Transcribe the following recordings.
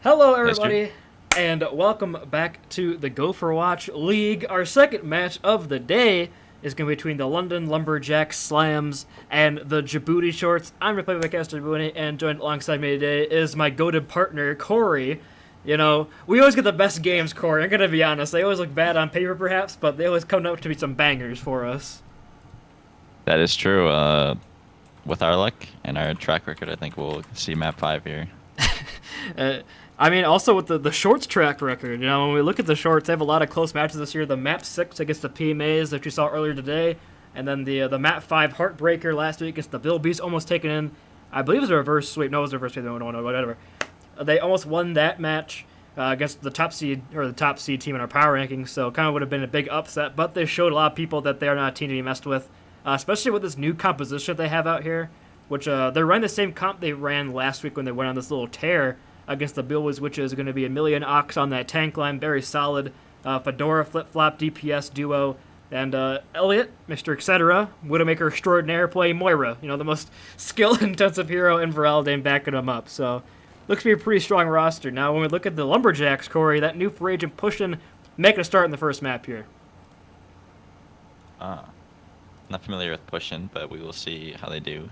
Hello, everybody, and welcome back to the Gopherwatch League. Our second match of the day is going to be between the London Lumberjackslams and the Djibouti Shorts. I'm your playbackcaster Djibouti, and joined alongside me today is my goated partner, Corey. You know, we always get the best games, Corey. I'm going to be honest. They always look bad on paper, perhaps, but they always come out to be some bangers for us. That is true. With our luck and our track record, I think we'll see map 5 here. I mean, also with the Shorts track record, you know, when we look at the Shorts, they have a lot of close matches this year. The map 6 against the PMAs that you saw earlier today, and then the map 5 Heartbreaker last week against the Bill Beast, almost taken in. I believe it was a reverse sweep. No, it was a reverse sweep. No, whatever. They almost won that match against the top seed team in our power rankings, so kind of would have been a big upset. But they showed a lot of people that they are not a team to be messed with, especially with this new composition they have out here, which they're running the same comp they ran last week when they went on this little tear against the Bills, which is going to be a million Ox on that tank line, very solid. Fedora, Flip-Flop, DPS duo, and Elliot, Mr. Etc., Widowmaker Extraordinaire playing Moira, you know, the most skill-intensive hero in Viraldane backing him up. So, looks to be a pretty strong roster. Now, when we look at the Lumberjacks, Corey, that new free agent pushing, making a start in the first map here. Not familiar with pushing, but we will see how they do.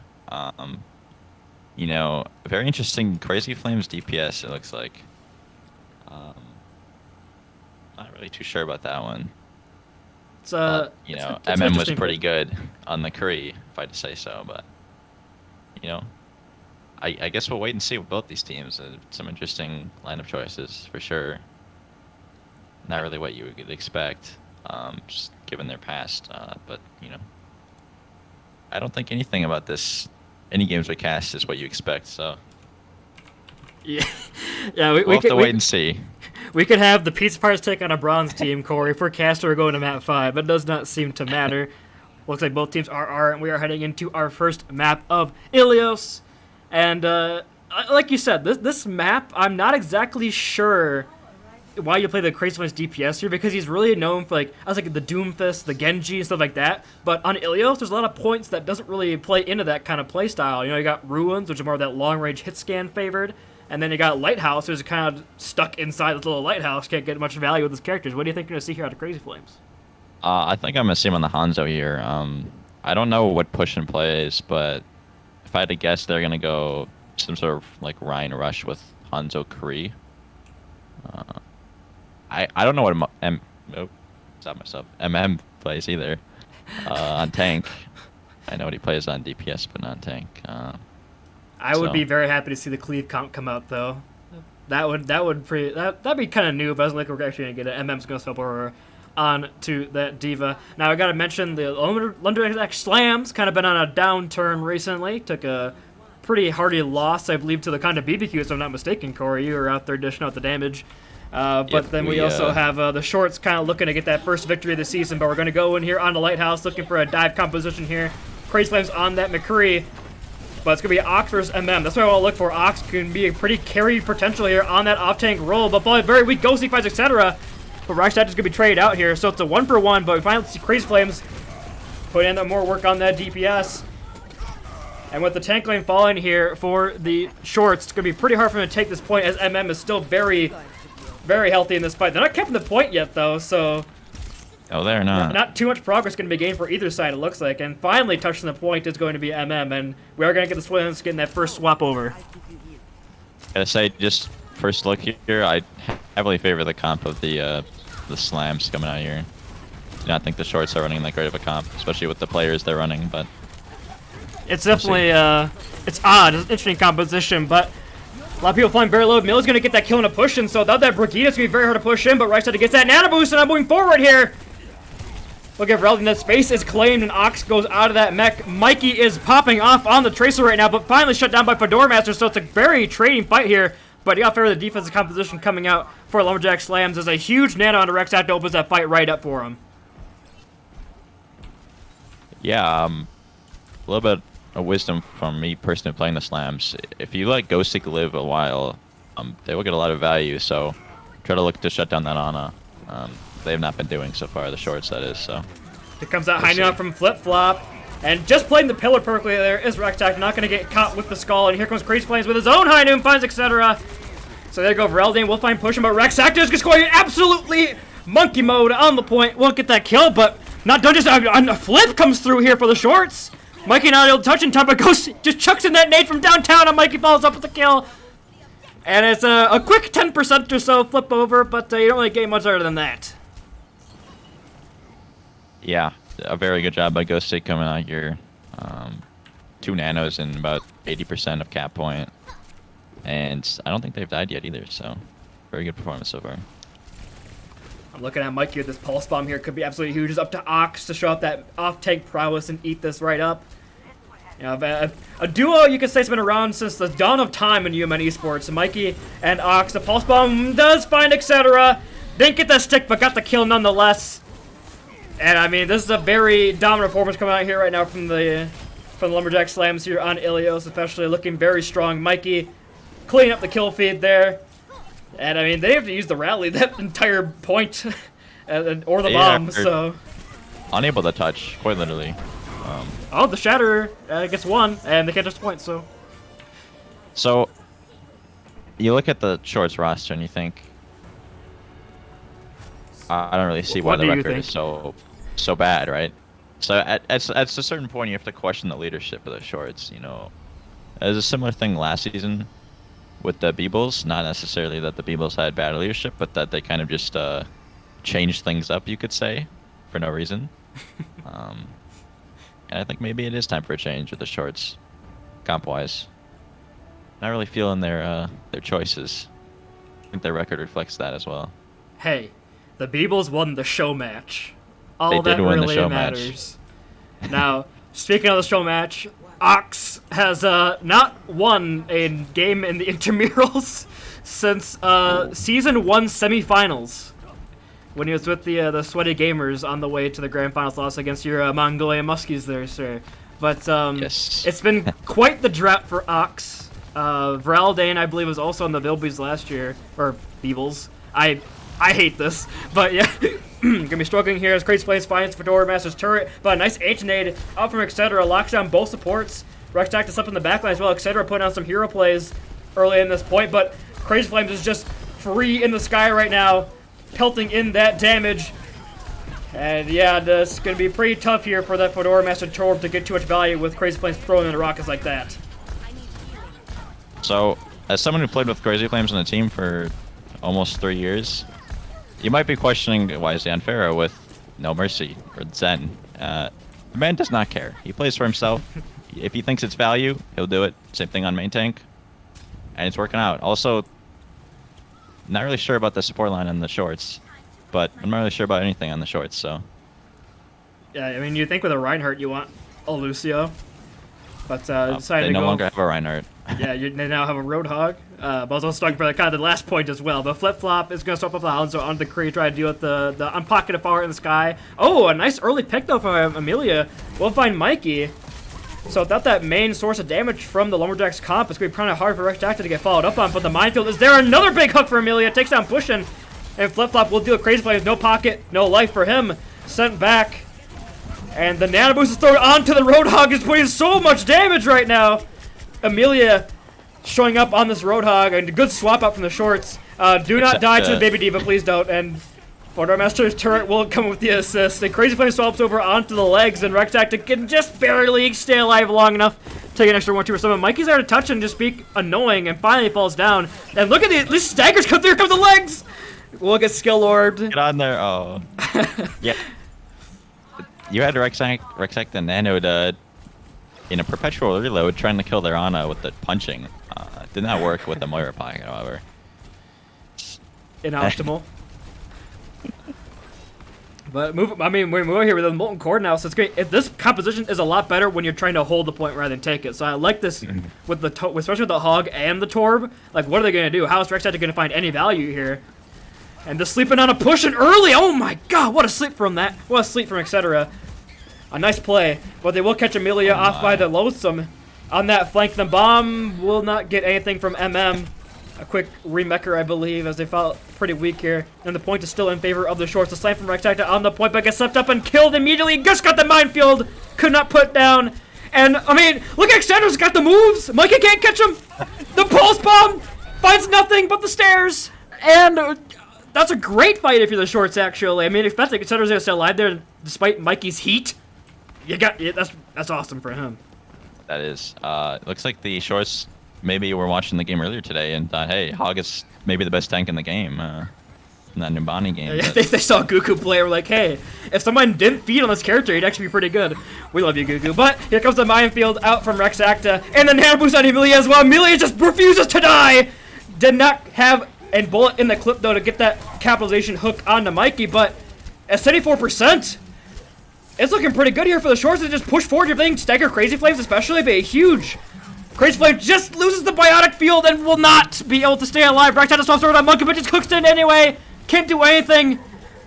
You know, very interesting Crazy Flames DPS, it looks like. Not really too sure about that one. It's MM was pretty good on the Curry, if I had to say so, but, you know, I guess we'll wait and see with both these teams. Some interesting lineup choices, for sure. Not really what you would expect, just given their past, but, you know, I don't think anything about any games we cast is what you expect, so. Yeah, we'll have to wait and see. We could have the Pizza Parts take on a bronze team, Corey, if we're caster or going to map 5. It does not seem to matter. Looks like both teams are, and we are heading into our first map of Ilios. And like you said, this map, I'm not exactly sure why you play the Crazy Flames DPS here, because he's really known for, like, I was like the Doomfist, the Genji, and stuff like that. But on Ilios, there's a lot of points that doesn't really play into that kind of play style. You know, you got Ruins, which are more of that long-range hit scan favored, and then you got Lighthouse, who's kind of stuck inside this little lighthouse, can't get much value with his characters. What do you think you're going to see here out of Crazy Flames? I think I'm going to see him on the Hanzo here. I don't know what push and plays, but if I had to guess, they're going to go some sort of, like, Ryan Rush with Hanzo Kree. I don't know what MM plays either on tank. I know what he plays on DPS, but not tank. I would be very happy to see the cleave comp come out, though. That'd be kind of new, but I was like, we're actually gonna get it. MM's gonna swap over on to that diva. Now I gotta mention the Lumberjackslams kind of been on a downturn recently. Took a pretty hearty loss, I believe, to the kind of BBQ, if I'm not mistaken. Corey, you were out there dishing out the damage. But then we also have the Shorts kind of looking to get that first victory of the season, but we're going to go in here on the Lighthouse looking for a dive composition here. Crazy Flames on that McCree, but it's going to be Ox versus MM. That's what I want to look for. Ox can be a pretty carry potential here on that off-tank roll, but probably very weak ghosting fights, etc. But Reichstad is going to be traded out here, so it's a 1-for-1, but we finally see Crazy Flames put in more work on that DPS. And with the tank lane falling here for the Shorts, it's going to be pretty hard for them to take this point, as MM is still very healthy in this fight. They're not keeping the point yet, though, so... Oh, they're not. Not too much progress going to be gained for either side, it looks like. And finally touching the point is going to be MM, and we are going to get the Swans getting that first swap over. Gotta say, just first look here, I heavily favor the comp of the Slams coming out here. Do not think the Shorts are running that great of a comp, especially with the players they're running, but... It's definitely, it's odd. It's an interesting composition, but... A lot of people flying very low. Mill's going to get that kill and a push, and so without that Brigitte, it's going to be very hard to push in, but Reichstad gets that nano boost, and I'm moving forward here. Look at Viraldane, that space is claimed, and Ox goes out of that mech. Mikey is popping off on the Tracer right now, but finally shut down by Fedora Master, so it's a very trading fight here. But you got favor the defensive composition coming out for Lumberjackslams. There's a huge nano on the Rex that opens that fight right up for him. Yeah, a little bit of wisdom from me personally playing the Slams. If you let Ghostic live a while, they will get a lot of value, so try to look to shut down that Ana. They have not been doing so far, the Shorts, that is, so. Here comes out high noon from Flip-Flop, and just playing the pillar perfectly there is Rectac, not going to get caught with the skull, and here comes Crazy Flames with his own high noon, finds etc. So there you go, Varaldane will find pushing, but Rex Actor is going absolutely monkey mode on the point. Won't get that kill, but not done. Just a flip comes through here for the shorts. Mikey not able to touch in time, but goes just chucks in that nade from downtown, and Mikey follows up with the kill. And it's a quick 10% or so flip over, but you don't really get much other than that. Yeah, a very good job by Ghosty coming out here. 2 nanos and about 80% of cap point. And I don't think they've died yet either, so very good performance so far. I'm looking at Mikey with this pulse bomb here. Could be absolutely huge. It's up to Ox to show up that off-tank prowess and eat this right up. You know, a duo you could say has been around since the dawn of time in UMN esports. Mikey and Ox. The pulse bomb does find etc. Didn't get that stick, but got the kill nonetheless. And I mean, this is a very dominant performance coming out here right now from the Lumberjackslams here on Ilios, especially looking very strong. Mikey cleaning up the kill feed there. And I mean, they have to use the rally that entire point, or the bomb, so. Unable to touch, quite literally. Oh, the Shatter gets 1, and they can't touch the point, so. So, you look at the shorts roster and you think, I don't really see why the record is so bad, right? So at a certain point, you have to question the leadership of the shorts. You know, there's a similar thing last season with the Beebles. Not necessarily that the Beebles had bad leadership, but that they kind of just changed things up, you could say, for no reason. And I think maybe it is time for a change with the shorts, comp-wise. Not really feeling their choices. I think their record reflects that as well. Hey, the Beebles won the show match. All they that did win really the show matters. Now, speaking of the show match, Ox has not won a game in the intramurals since Season 1 semifinals, when he was with the Sweaty Gamers on the way to the Grand Finals loss against your Mongolian Muskies there, sir. But yes. It's been quite the drought for Ox. Varaldane, I believe, was also on the Bilbies last year, or Beebles. I hate this, but yeah. Gonna be struggling here as Crazy Flames finds Fedora Master's turret, but a nice Ancient out from etc. Locks down both supports. Rex Tactus up in the backline as well, etc. Putting on some hero plays early in this point, but Crazy Flames is just free in the sky right now, pelting in that damage. And yeah, this is gonna be pretty tough here for that Fedora Master Torb to get too much value with Crazy Flames throwing in the rockets like that. So, as someone who played with Crazy Flames on the team for almost 3 years, you might be questioning why is he on Pharaoh with No Mercy or Zen. The man does not care. He plays for himself. If he thinks it's value, he'll do it. Same thing on main tank. And it's working out. Also, not really sure about the support line on the shorts, but I'm not really sure about anything on the shorts, so. Yeah, I mean, you think with a Reinhardt you want a Lucio, but decided they to no go. longer have a Reinhardt. Yeah, they now have a Roadhog. But also stuck for kind of the last point as well. But Flip-Flop is going to swap up the Hounds onto the Kree, try to deal with the unpocketed power in the sky. Oh, a nice early pick, though, from Amelia. We'll find Mikey. So without that main source of damage from the Lumberjacks comp, it's going to be kind of hard for Rex Actor to get followed up on. But the minefield is there. Another big hook for Amelia. Takes down Pushin. And Flip-Flop will deal with Crazy Flames. No pocket, no life for him. Sent back. And the Nano Boost is thrown onto the Roadhog. Is putting so much damage right now. Amelia showing up on this Roadhog, and a good swap out from the shorts. Do not die to the Baby Diva, please don't. And Fedora Master's turret will come with the assist. And Crazy Flame swaps over onto the legs, and Rex Tactic can just barely stay alive long enough to take an extra 1-2 or something. Mikey's there to touch and just be annoying, and finally falls down. And look at these staggers come through, come the legs! Look at Skill Lord. Get on there, oh. Yeah. You had Rex Act and Nano in a perpetual reload trying to kill their Ana with the punching. Did not work with the Moira Pocket, however. Inoptimal. But we're moving here with the Molten Core now, so it's great. This composition is a lot better when you're trying to hold the point rather than take it. So I like this with especially with the Hog and the Torb. Like, what are they gonna do? How is Rex Tactic gonna find any value here? And just sleeping on a pushing early. Oh my god, what a sleep from that. What a sleep from etc. A nice play, but they will catch Amelia off by the Loathsome on that flank. The bomb will not get anything from MM. A quick remecker, I believe, as they felt pretty weak here. And the point is still in favor of the shorts. The slam from Rex Tactic on the point, but gets swept up and killed immediately. Just got the minefield. Could not put down. And, I mean, look at Xander's got the moves. Mikey can't catch him. The pulse bomb. finds nothing but the stairs, and that's a great fight if you're the shorts, actually. I mean, especially considering they're still alive there despite Mikey's heat. That's awesome for him. That is. Looks like the shorts maybe were watching the game earlier today and thought, hey, Hog is maybe the best tank in the game. In that Numbani game. Yeah, they saw Goku play, were like, hey, if someone didn't feed on this character, he'd actually be pretty good. We love you, Goku. But here comes the Minefield out from Rex Acta, and the Nano Boost on Emilia as well. Emilia just refuses to die! Did not have a bullet in the clip, though, to get that capitalization hook onto Mikey, but at 74%, it's looking pretty good here for the shorts. They just push forward everything, stagger Crazy Flames especially, but a huge... Crazy Flame just loses the biotic field and will not be able to stay alive. Rex Acta stops over on Monkey, but just cooks in anyway. Can't do anything,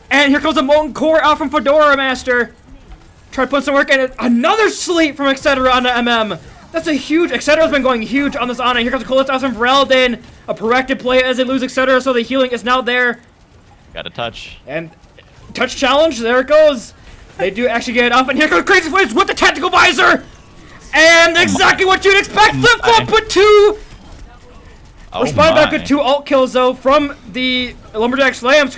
and here comes a Molten Core out from Fedora Master. Try to put some work in it. Another sleep from Etc. onto MM. That's a huge... Etc.'s been going huge on this Ana. Here comes a Coolest out from Vrelden. A proactive play as they lose Etc., so the healing is now there. Got a touch. And touch challenge, there it goes. They do actually get it off, and here comes Crazy Flames with the Tactical Visor. And exactly what you'd expect, flip-flop with two. Responded back with 2 ult kills though from the Lumberjackslams.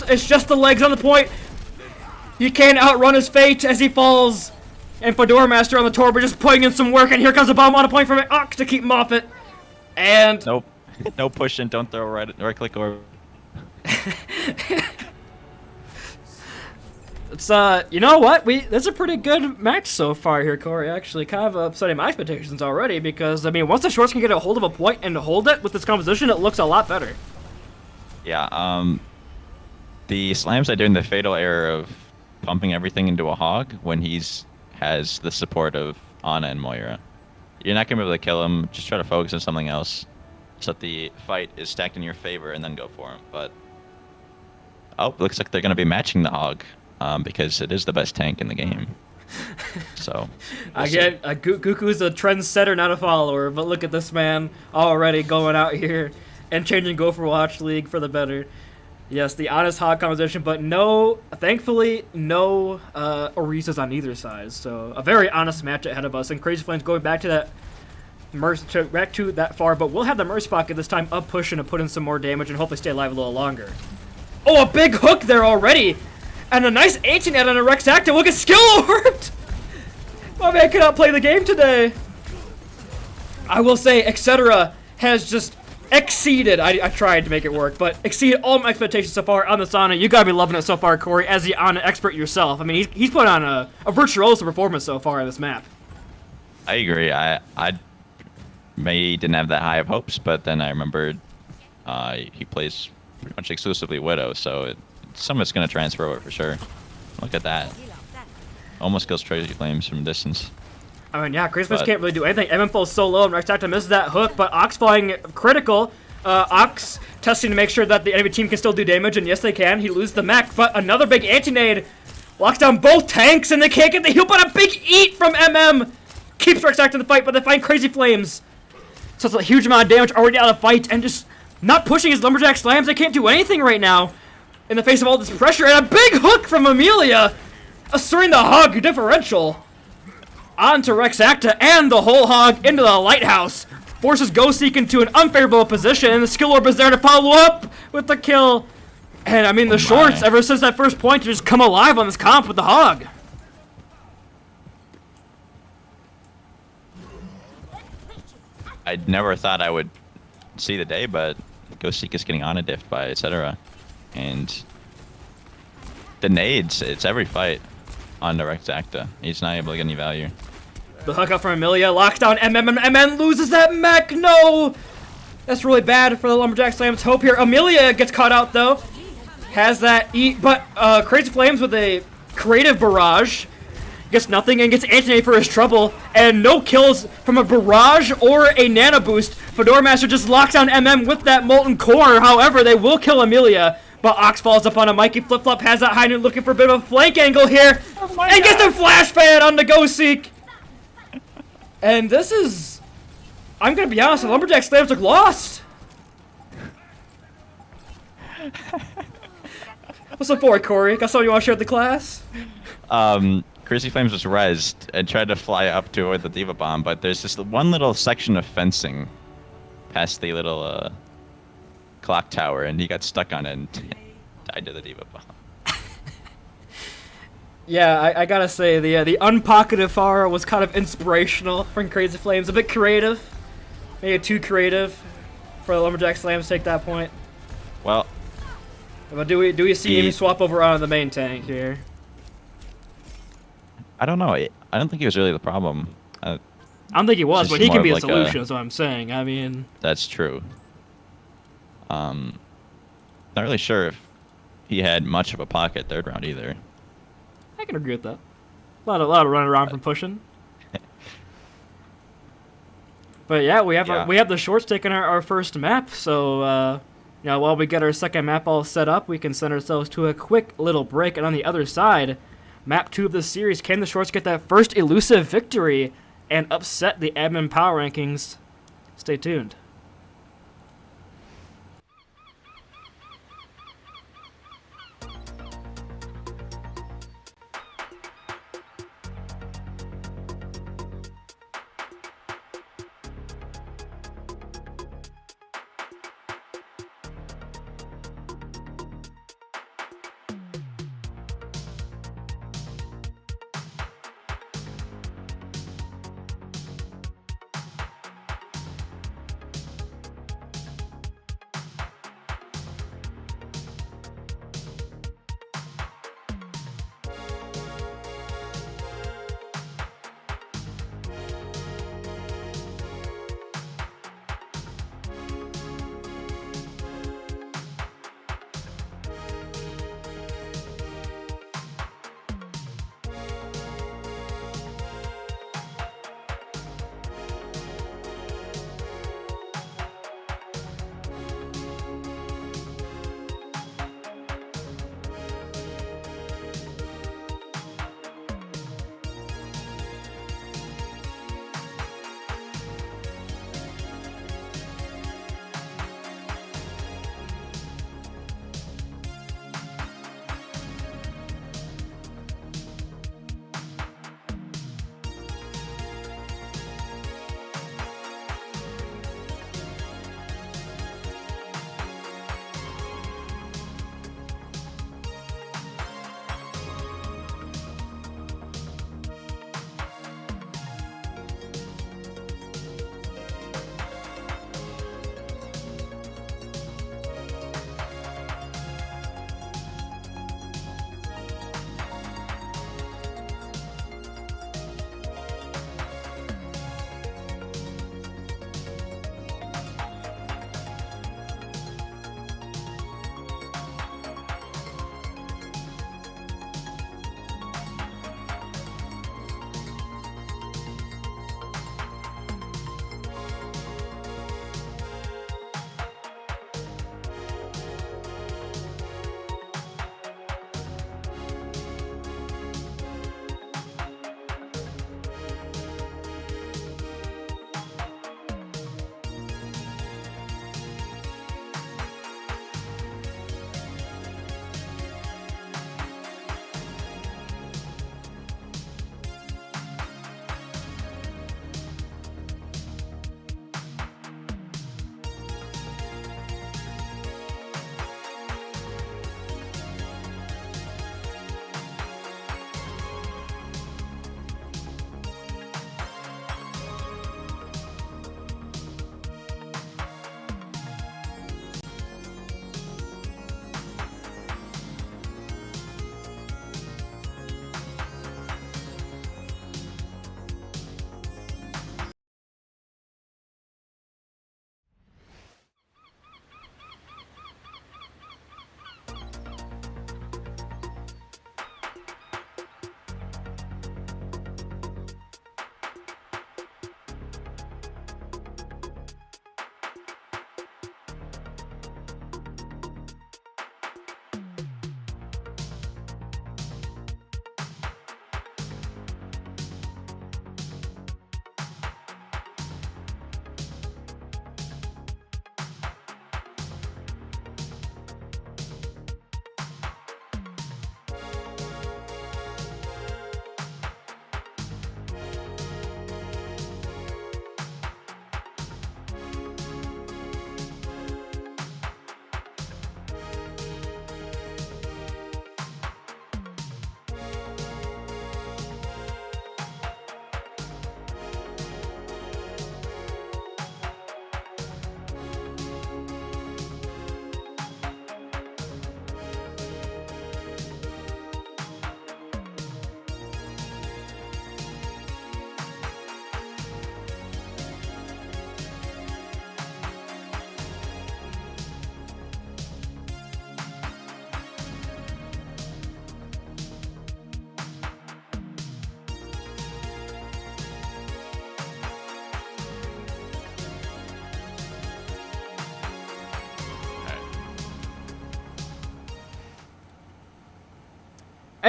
It's just the legs on the point. He can't outrun his fate as he falls. And Fedora Master on the Torb just putting in some work, and here comes a bomb on a point from Ox to keep him off it. And nope, no pushing. Don't throw right click or. It's you know what? That's a pretty good match so far here, Corey. Actually, kind of upsetting my expectations already because I mean, once the shorts can get a hold of a point and hold it with this composition, it looks a lot better. Yeah. The Slams are doing the fatal error of pumping everything into a Hog when has the support of Ana and Moira. You're not gonna be able to kill him. Just try to focus on something else, so that the fight is stacked in your favor, and then go for him. But looks like they're gonna be matching the Hog. Because it is the best tank in the game. So, Goku's a trendsetter, not a follower. But look at this man already going out here and changing Gopherwatch League for the better. Yes, the honest Hog composition, but thankfully, no Orisas on either side. So a very honest match ahead of us. And Crazy Flames going back to that back to that far, but we'll have the Mercy Pocket this time up pushing to put in some more damage and hopefully stay alive a little longer. Oh, a big hook there already! And a nice ancient net on a Rex Acta. Look at skill orbed! My man cannot play the game today. I will say, Etc. has just exceeded. I tried to make it work, but exceeded all my expectations so far on this Ana. You gotta be loving it so far, Corey, as the Ana expert yourself. I mean, he's put on a virtuoso performance so far on this map. I agree. I maybe didn't have that high of hopes, but then I remembered he plays pretty much exclusively Widow, so some of it's going to transfer over for sure. Look at that. Almost kills Crazy Flames from distance. I mean, yeah, Crazy Flames can't really do anything. MM falls so low, and Rex Acta misses that hook, but Ox falling critical. Ox testing to make sure that the enemy team can still do damage, and yes, they can. He loses the mech, but another big anti-nade locks down both tanks, and they can't get the heal, but a big eat from MM keeps Rex Acta in the fight, but they find Crazy Flames. So it's a huge amount of damage already out of the fight, and just not pushing his Lumberjackslams. They can't do anything right now in the face of all this pressure, and a big hook from Emilia, asserting the Hog differential onto Rex Acta, and the whole Hog into the Lighthouse. Forces Ghostseek into an unfavorable position, and the skill orb is there to follow up with the kill. And I mean, the shorts, ever since that first point, just come alive on this comp with the Hog. I never thought I would see the day, but Ghostseek is getting on a diff by Etc. And the nades, it's every fight on the Rex Acta. He's not able to get any value. The hook up from Emilia, locks down MM, and MN loses that mech. No! That's really bad for the Lumberjackslams' hope here. Emilia gets caught out, though. Has that eat, but Crazy Flames with a creative barrage. Gets nothing and gets anti for his trouble. And no kills from a barrage or a nano boost. Fedora Master just locks down MM with that Molten Core. However, they will kill Emilia. But Ox falls up on a Mikey. Flip-Flop has that high noon looking for a bit of a flank angle here. And gets a flash fan on the Ghostseek. And this is... I'm going to be honest, the Lumberjackslams look lost. What's up for it, Corey? Got something you want to share with the class? Crazy Flames was rezzed and tried to fly up to avoid the Diva Bomb, but there's just one little section of fencing past the little clock tower, and he got stuck on it and died to the diva bomb. Yeah, I gotta say the unpocketed Pharah was kind of inspirational from Crazy Flames. A bit creative, maybe too creative for the Lumberjackslams to take that point. Well, but do we see him swap over on the main tank here? I don't know. I don't think he was really the problem. I don't think he was, but he can be a like solution. Is what I'm saying. I mean, that's true. Not really sure if he had much of a pocket third round either. I can agree with that. A lot of running around from pushing. But yeah, we have the shorts taking our first map. So while we get our second map all set up, we can send ourselves to a quick little break. And on the other side, map 2 of this series, can the shorts get that first elusive victory and upset the admin power rankings? Stay tuned.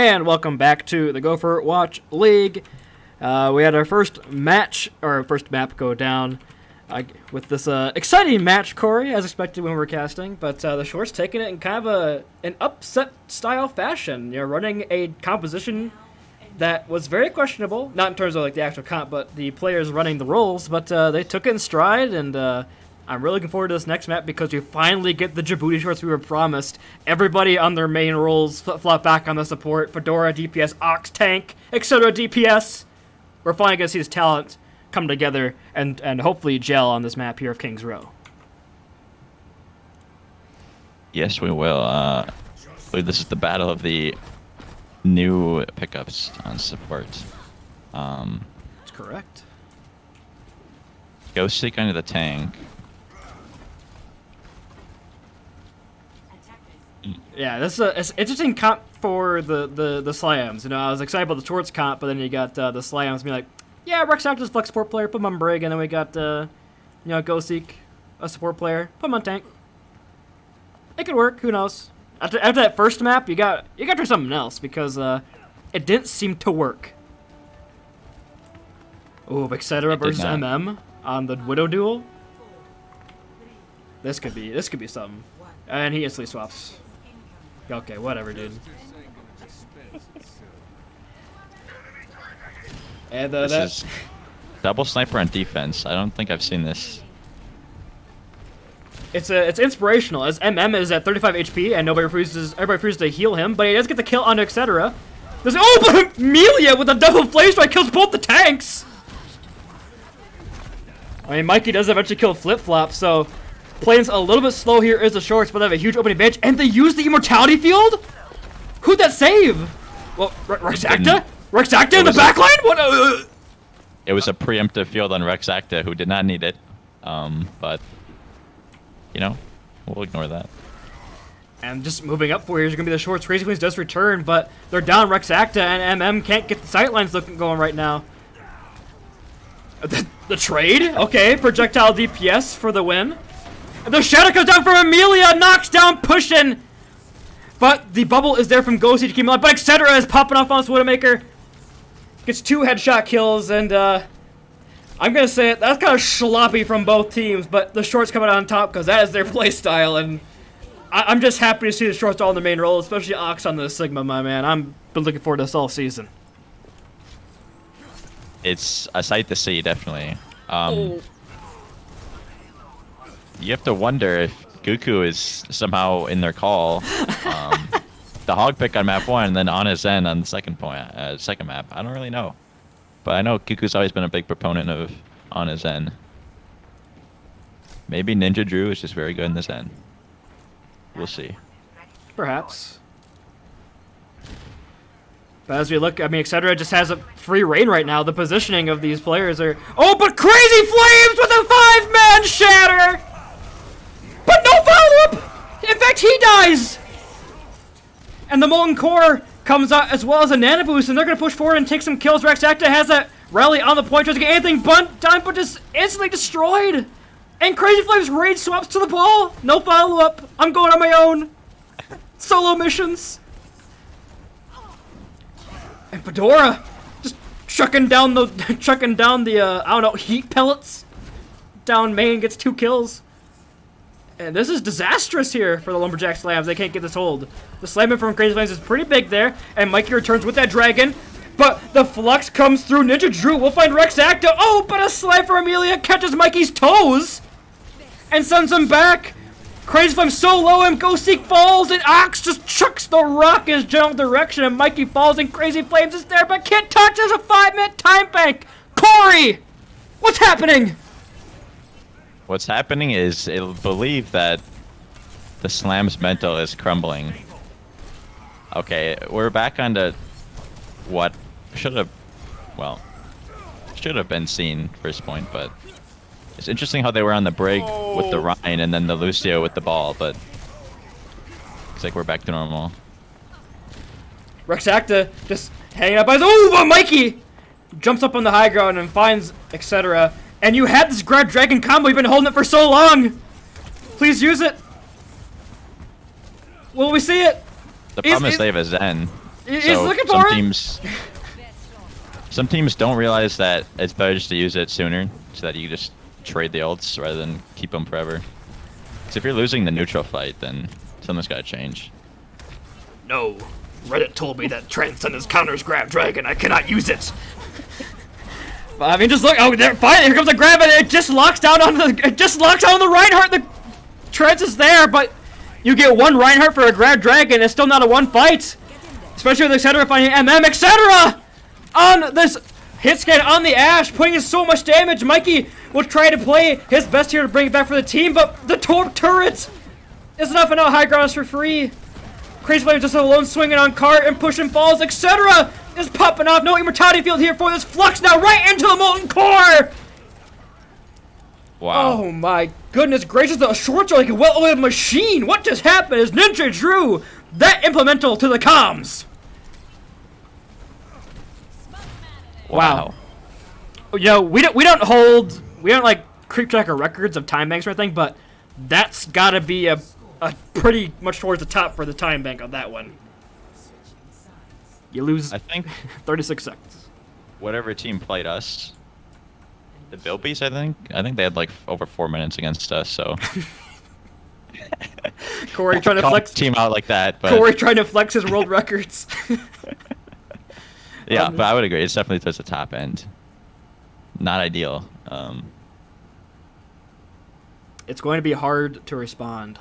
And welcome back to the Gopherwatch League. We had our first match, or first map go down with this exciting match, Corey, as expected when we were casting. But the Shorts taking it in kind of an upset style fashion. You know, running a composition that was very questionable, not in terms of like the actual comp, but the players running the roles. But they took it in stride, and I'm really looking forward to this next map because we finally get the Djibouti Shorts we were promised. Everybody on their main roles flip-flop back on the support. Fedora, DPS, Ox, Tank, etc. DPS. We're finally going to see this talent come together and hopefully gel on this map here of King's Row. Yes, we will. I believe this is the battle of the new pickups on support. That's correct. Ghost Seek under the tank. Yeah, this is an interesting comp for the Slams. You know, I was excited about the Shorts comp, but then you got the Slams being like, yeah, Rexacta's flex support player, put him on Brig, and then we got, Ghost Seek, a support player, put him on Tank. It could work, who knows. After that first map, you got to try something else, because it didn't seem to work. Oh, etc. versus MM on the Widow duel. This could be something. And he instantly swaps. Okay, whatever, dude. And this is double sniper on defense. I don't think I've seen this. It's inspirational, as MM is at 35 HP and everybody refuses to heal him, but he does get the kill on etc. There's but Amelia with a double flame strike kills both the tanks. I mean, Mikey does eventually kill Flip Flop, so playing's a little bit slow here is the Shorts, but they have a huge opening advantage, and they use the immortality field. Who'd that save? Well, Rexacta? Rexacta in the backline? What? It was a preemptive field on Rexacta, who did not need it. But you know, we'll ignore that. And just moving up 4 years are gonna be the Shorts. Crazy Queens does return, but they're down Rexacta, and MM can't get the sightlines going right now. The trade? Okay, projectile DPS for the win. And the shadow comes down from Amelia, knocks down Pushin'. But the bubble is there from Ghosty to keep him alive. But etc. is popping off on this Widowmaker. Gets 2 headshot kills, and I'm gonna say it, that's kind of sloppy from both teams, but the Shorts coming out on top because that is their play style, and I'm just happy to see the Shorts all in the main role, especially Ox on the Sigma, my man. I've been looking forward to this all season. It's a sight to see, definitely. You have to wonder if Goku is somehow in their call. The hog pick on map 1, and then on his end on the second map. I don't really know, but I know Goku's always been a big proponent of on his end. Maybe Ninja Drew is just very good in this end. We'll see. Perhaps. But as we look, I mean, etc. just has a free reign right now. The positioning of these players are... Oh, but Crazy Flames with a 5-man shatter! But no follow-up! In fact, he dies! And the Molten Core comes out as well as a Nano Boost, and they're going to push forward and take some kills. Rexacta has that rally on the point, tries to get anything done, but just instantly destroyed! And Crazy Flames rage swaps to the ball! No follow-up! I'm going on my own! Solo missions! And Fedora just chucking down the I don't know, heat pellets down main, gets 2 kills. And this is disastrous here for the Lumberjackslams. They can't get this hold. The slamming from Crazy Flames is pretty big there, and Mikey returns with that dragon. But the flux comes through. Ninja Drew will find Rexacta. Oh, but a slide for Amelia catches Mikey's toes and sends him back. Crazy Flame so low, and Ghost Seek falls, and Ox just chucks the rock in his general direction, and Mikey falls, and Crazy Flames is there, but can't touch. There's a 5-minute time bank. Corey, what's happening? What's happening is it'll believe that the Slam's mental is crumbling. Okay, we're back onto what should have been seen first point, but it's interesting how they were on the Brig with the Rhine and then the Lucio with the ball, but looks like we're back to normal. Rexacta just hanging up by his... Oh, but Mikey jumps up on the high ground and finds etc. And you had this Grad Dragon combo, you've been holding it for so long! Please use it! Will we see it? The problem is they have a Zen. He's looking for it. Some teams don't realize that it's better just to use it sooner, so that you just trade the ults rather than keep them forever. Because if you're losing the neutral fight, then something's got to change. No. Reddit told me that Transcendence counters Grab Dragon. I cannot use it. But, I mean, just look. Oh, there! Finally, here comes the grab, and it just locks down on the. It just locks down on the Reinhardt. The Trance is there, but you get one Reinhardt for a Grab Dragon. It's still not a one fight, especially with etc. finding etc. on this hit scan on the Ashe, putting in so much damage. Mikey will try to play his best here to bring it back for the team, but the turret is enough, and now high ground is for free. Crazy Flame just alone swinging on cart and pushing falls, etc. is popping off. No immortality field here for this Flux now right into the Molten Core. Wow. Oh my goodness gracious, the shorts are like a well-oiled machine. What just happened as Ninja drew that implemental to the comms? Wow. You know, we don't like creep track of records of time banks or anything, but that's gotta be a pretty much towards the top for the time bank on that one. You lose, I think, 36 seconds. Whatever team played us, the Bilbies, I think they had like over 4 minutes against us, so. Corey trying to flex team out like that, but Corey trying to flex his world records. yeah, but I would agree. It's definitely towards the top end. Not ideal. It's going to be hard to respond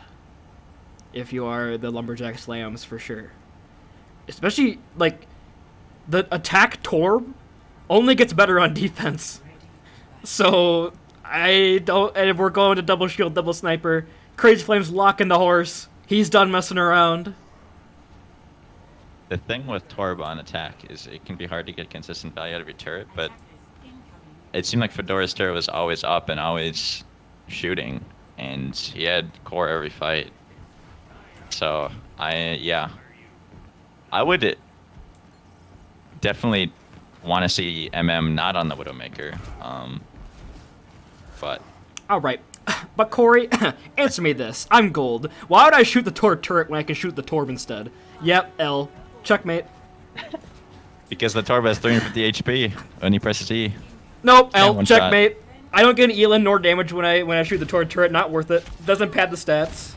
if you are the Lumberjackslams for sure. Especially, like, the attack Torb only gets better on defense. So, and we're going to double shield, double sniper. Crazy Flame's locking the horse. He's done messing around. The thing with Torb on attack is it can be hard to get consistent value out of your turret, but it seemed like Fedora's turret was always up and always shooting, and he had core every fight. So, I would definitely want to see MM not on the Widowmaker, but... Alright, but Corey, answer me this. I'm gold. Why would I shoot the Torb turret when I can shoot the Torb instead? Yep, L. Checkmate. Because the Torb has 350 HP when he presses E. Nope, L. Checkmate. Shot. I don't get an Elin nor damage when I shoot the Torb turret. Not worth it. Doesn't pad the stats.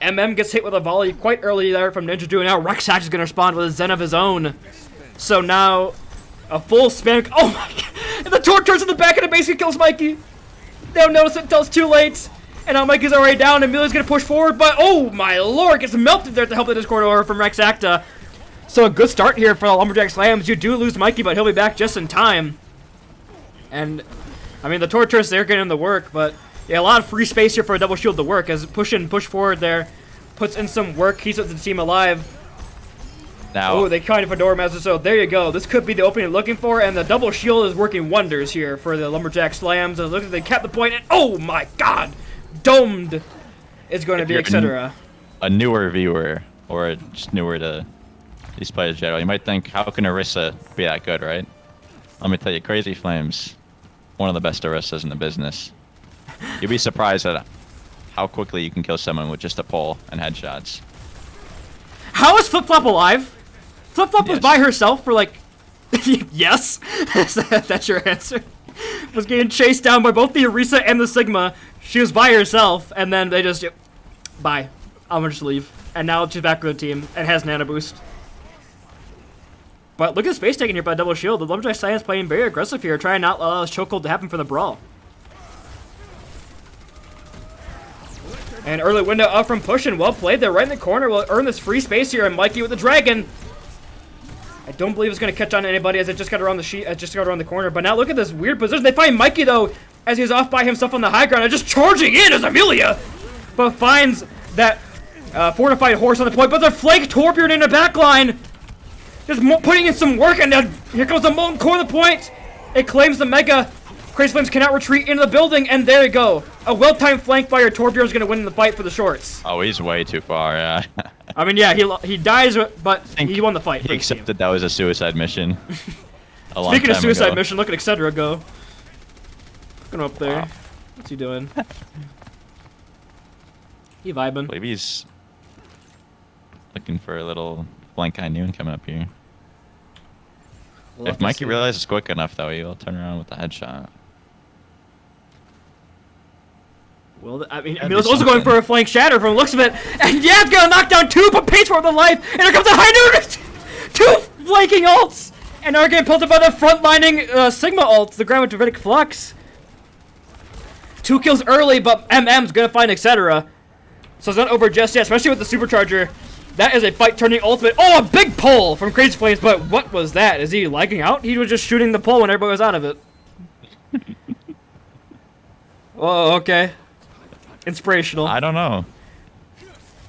MM gets hit with a volley quite early there from Ninja Drew. Now Rexact is going to respond with a Zen of his own. So now, a full spam. Oh my god! And the Torb turns in the back and it basically kills Mikey. They don't notice it until it's too late. And now Mikey's already down. Emilia's going to push forward. But oh my lord, gets melted there at the help of the Discord over from Rexacta. So a good start here for the Lumberjackslams. You do lose Mikey, but he'll be back just in time. And, I mean, the Torturers, they're getting the work, but... yeah, a lot of free space here for a double shield to work as push forward there puts in some work, keeps the team alive. Now, oh, they kind of Fedora Master, so there you go. This could be the opening you're looking for, and the double shield is working wonders here for the Lumberjackslams. And look, they kept the point, and oh my god! Domed is going to be, etc. A newer viewer, or just newer to these players in general, you might think, how can Orisa be that good, right? Let me tell you, Crazy Flames, one of the best Orisas in the business. You'd be surprised at how quickly you can kill someone with just a pull and headshots. How is Flip Flop alive? Flip Flop was by herself for like... yes? That's your answer? Was getting chased down by both the Orisa and the Sigma. She was by herself, and then they just... bye. I'm gonna just leave. And now she's back with the team and has Nano Boost. But look at the space taken here by Double Shield. The Lumberjackslams playing very aggressive here, trying not to allow this chokehold to happen for the brawl. And early window up from pushing. Well played there, right in the corner. Will earn this free space here, and Mikey with the dragon. I don't believe it's going to catch on to anybody as it just got around the sheet, just got around the corner. But now look at this weird position. They find Mikey though, as he's off by himself on the high ground, and just charging in as Amelia, but finds that fortified horse on the point. But they're flank torpedoed in the back line, just putting in some work, and then here comes the Molten Core of the point. It claims the Mega. Crazy Flames cannot retreat into the building, and there you go. A well-timed flank by your Torpedo is going to win the fight for the shorts. Oh, he's way too far, yeah. I mean, yeah, he dies, but he won the fight. He accepted that was a suicide mission. Speaking of suicide mission, look at Excedra go. Look at him up there. Wow. What's he doing? He vibing. I believe he's looking for a little Blank Eye Noon coming up here. We'll If Mikey realizes quick enough, though, he'll turn around with the headshot. Well, I mean, Emilio's also going for a flank shatter from the looks of it. And yeah, it's going to knock down 2, but pays for it with a life. And here comes a high noon! 2 flanking ults! And are getting pelted by the front-lining Sigma ults, the Grand Davidic Flux. 2 kills early, but MM's going to find etc. So it's not over just yet, especially with the Supercharger. That is a fight-turning ultimate. Oh, a big pull from Crazy Flames, but what was that? Is he lagging out? He was just shooting the pull when everybody was out of it. Oh, okay. Inspirational. I don't know.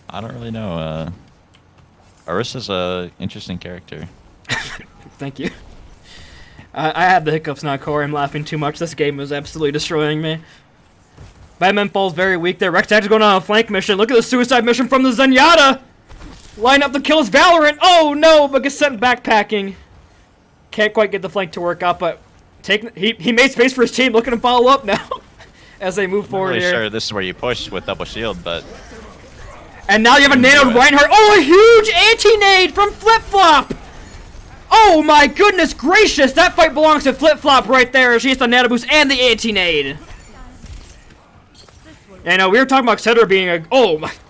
I don't really know. Orisa's a interesting character. Thank you. I have the hiccups now, Corey. I'm laughing too much. This game is absolutely destroying me. Batman falls very weak there. Rex is going on a flank mission. Look at the suicide mission from the Zenyatta. Line up to kill his Valorant. Oh no, but gets sent backpacking. Can't quite get the flank to work out, but he made space for his team. Look at him follow up now as they move forward really here. Sure, this is where you push with double shield, but. And now you have a nanoed Reinhardt. Oh, a huge anti-nade from Flip Flop. Oh my goodness gracious, that fight belongs to Flip Flop right there. She has the nano boost and the anti-nade. Yeah, no, we were talking about Cedra being a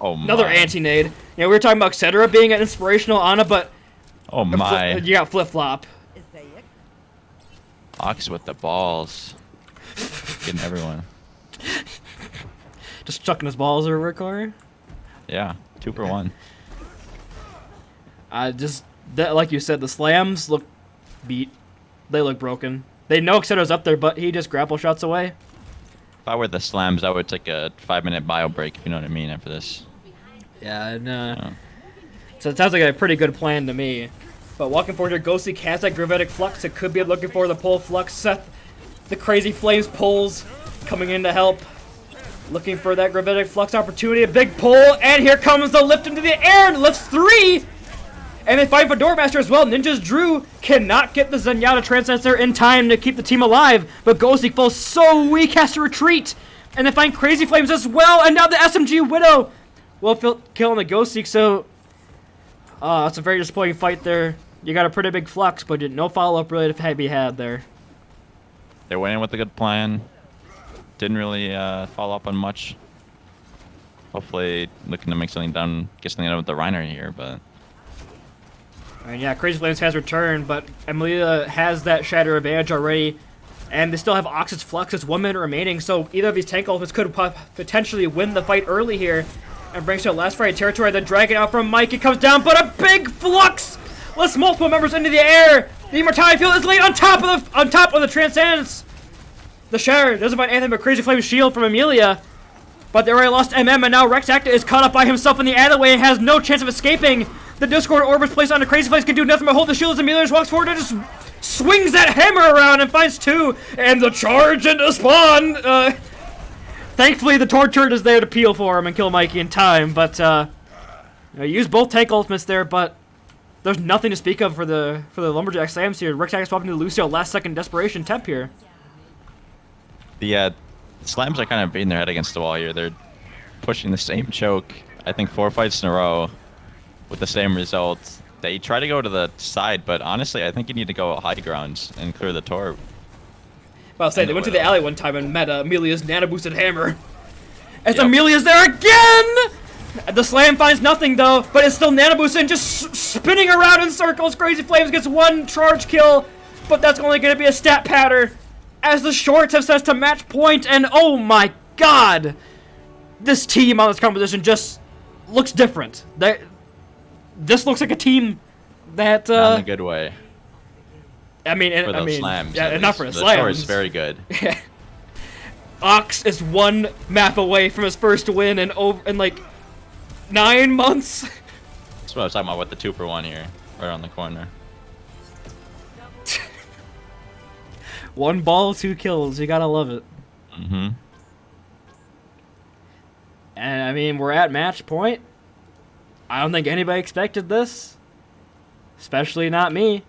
another anti-nade. Yeah, we were talking about Cedra being an inspirational Ana, but oh my, you got Flip Flop. Ox with the balls, getting everyone. Just chucking his balls over, Corey. Yeah, 2 for 1. Like you said, the slams look beat. They look broken. They know Cedra's up there, but he just grapple shots away. If I were the slams, I would take a 5-minute bio break, if you know what I mean, after this. Yeah, and, so it sounds like a pretty good plan to me. But walking forward here, Ghosty has that Gravitic Flux. It could be looking for the pull Flux. Seth, the Crazy Flames pulls, coming in to help. Looking for that Gravitic Flux opportunity. A big pull, and here comes the lift into the air, and lifts 3! And they fight for Doormaster as well. Ninja's Drew cannot get the Zenyatta Transcensor in time to keep the team alive. But Ghosty falls so weak, has to retreat. And they find Crazy Flames as well. And now the SMG Widow will kill the Ghosty. So, that's a very disappointing fight there. You got a pretty big flux, but no follow-up really to be had there. They went in with a good plan. Didn't really follow up on much. Hopefully looking to make something done, get something done with the Reiner here, but... And yeah, Crazy Flames has returned, but Emilia has that Shatter advantage already. And they still have Ox's Flux. It's 1 minute remaining, so either of these tank ultimates could potentially win the fight early here. And brings to last fight territory. The Dragon out from Mike. It comes down, but a big Flux! Lifts multiple members into the air. The Immortality Field is laid on top of the Transcendence. The Shatter doesn't find anything but Crazy Flame's shield from Emilia. But they already lost MM, and now Rex Acta is caught up by himself in the alleyway and has no chance of escaping. The Discord orb is placed on the Crazy Flames, can do nothing but hold the shield as Emilia just walks forward and just swings that hammer around and finds 2. And the charge into spawn. Thankfully, the Tortured is there to peel for him and kill Mikey in time. But use both tank ultimates there, but there's nothing to speak of for the Lumberjackslams here. Rex Acta swapping to Lucio, last second desperation temp here. The Slams are kind of beating their head against the wall here. They're pushing the same choke, I think 4 fights in a row with the same result. They try to go to the side, but honestly, I think you need to go high grounds and clear the torp. Well, I'll say, they went to the alley one time and met Emilia's nano-boosted hammer. As Emilia's there again! The slam finds nothing, though, but it's still nano-boosted and just spinning around in circles. Crazy Flames gets 1 charge kill, but that's only going to be a stat patter. As the shorts have set to match point, and oh my god! This team on this composition just looks different. This looks like a team that... Not in a good way. I mean, slams, yeah, not for the slams. The is very good. Ox is 1 map away from his first win in like 9 months. That's what I was talking about with the 2 for 1 here, right on the corner. 1 ball, 2 kills. You gotta love it. Mm-hmm. And I mean, we're at match point. I don't think anybody expected this, especially not me.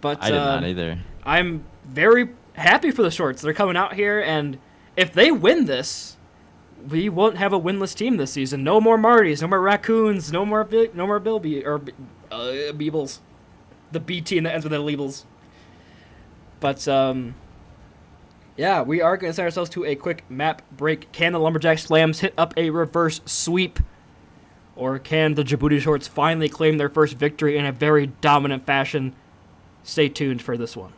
But I did not either. I'm very happy for the shorts. They're coming out here, and if they win this, we won't have a winless team this season. No more Martys, no more Raccoons, no more Beebles. The BT and that ends with the Leebles. But, yeah, we are going to send ourselves to a quick map break. Can the Lumberjackslams hit up a reverse sweep? Or can the Djibouti Shorts finally claim their first victory in a very dominant fashion? Stay tuned for this one.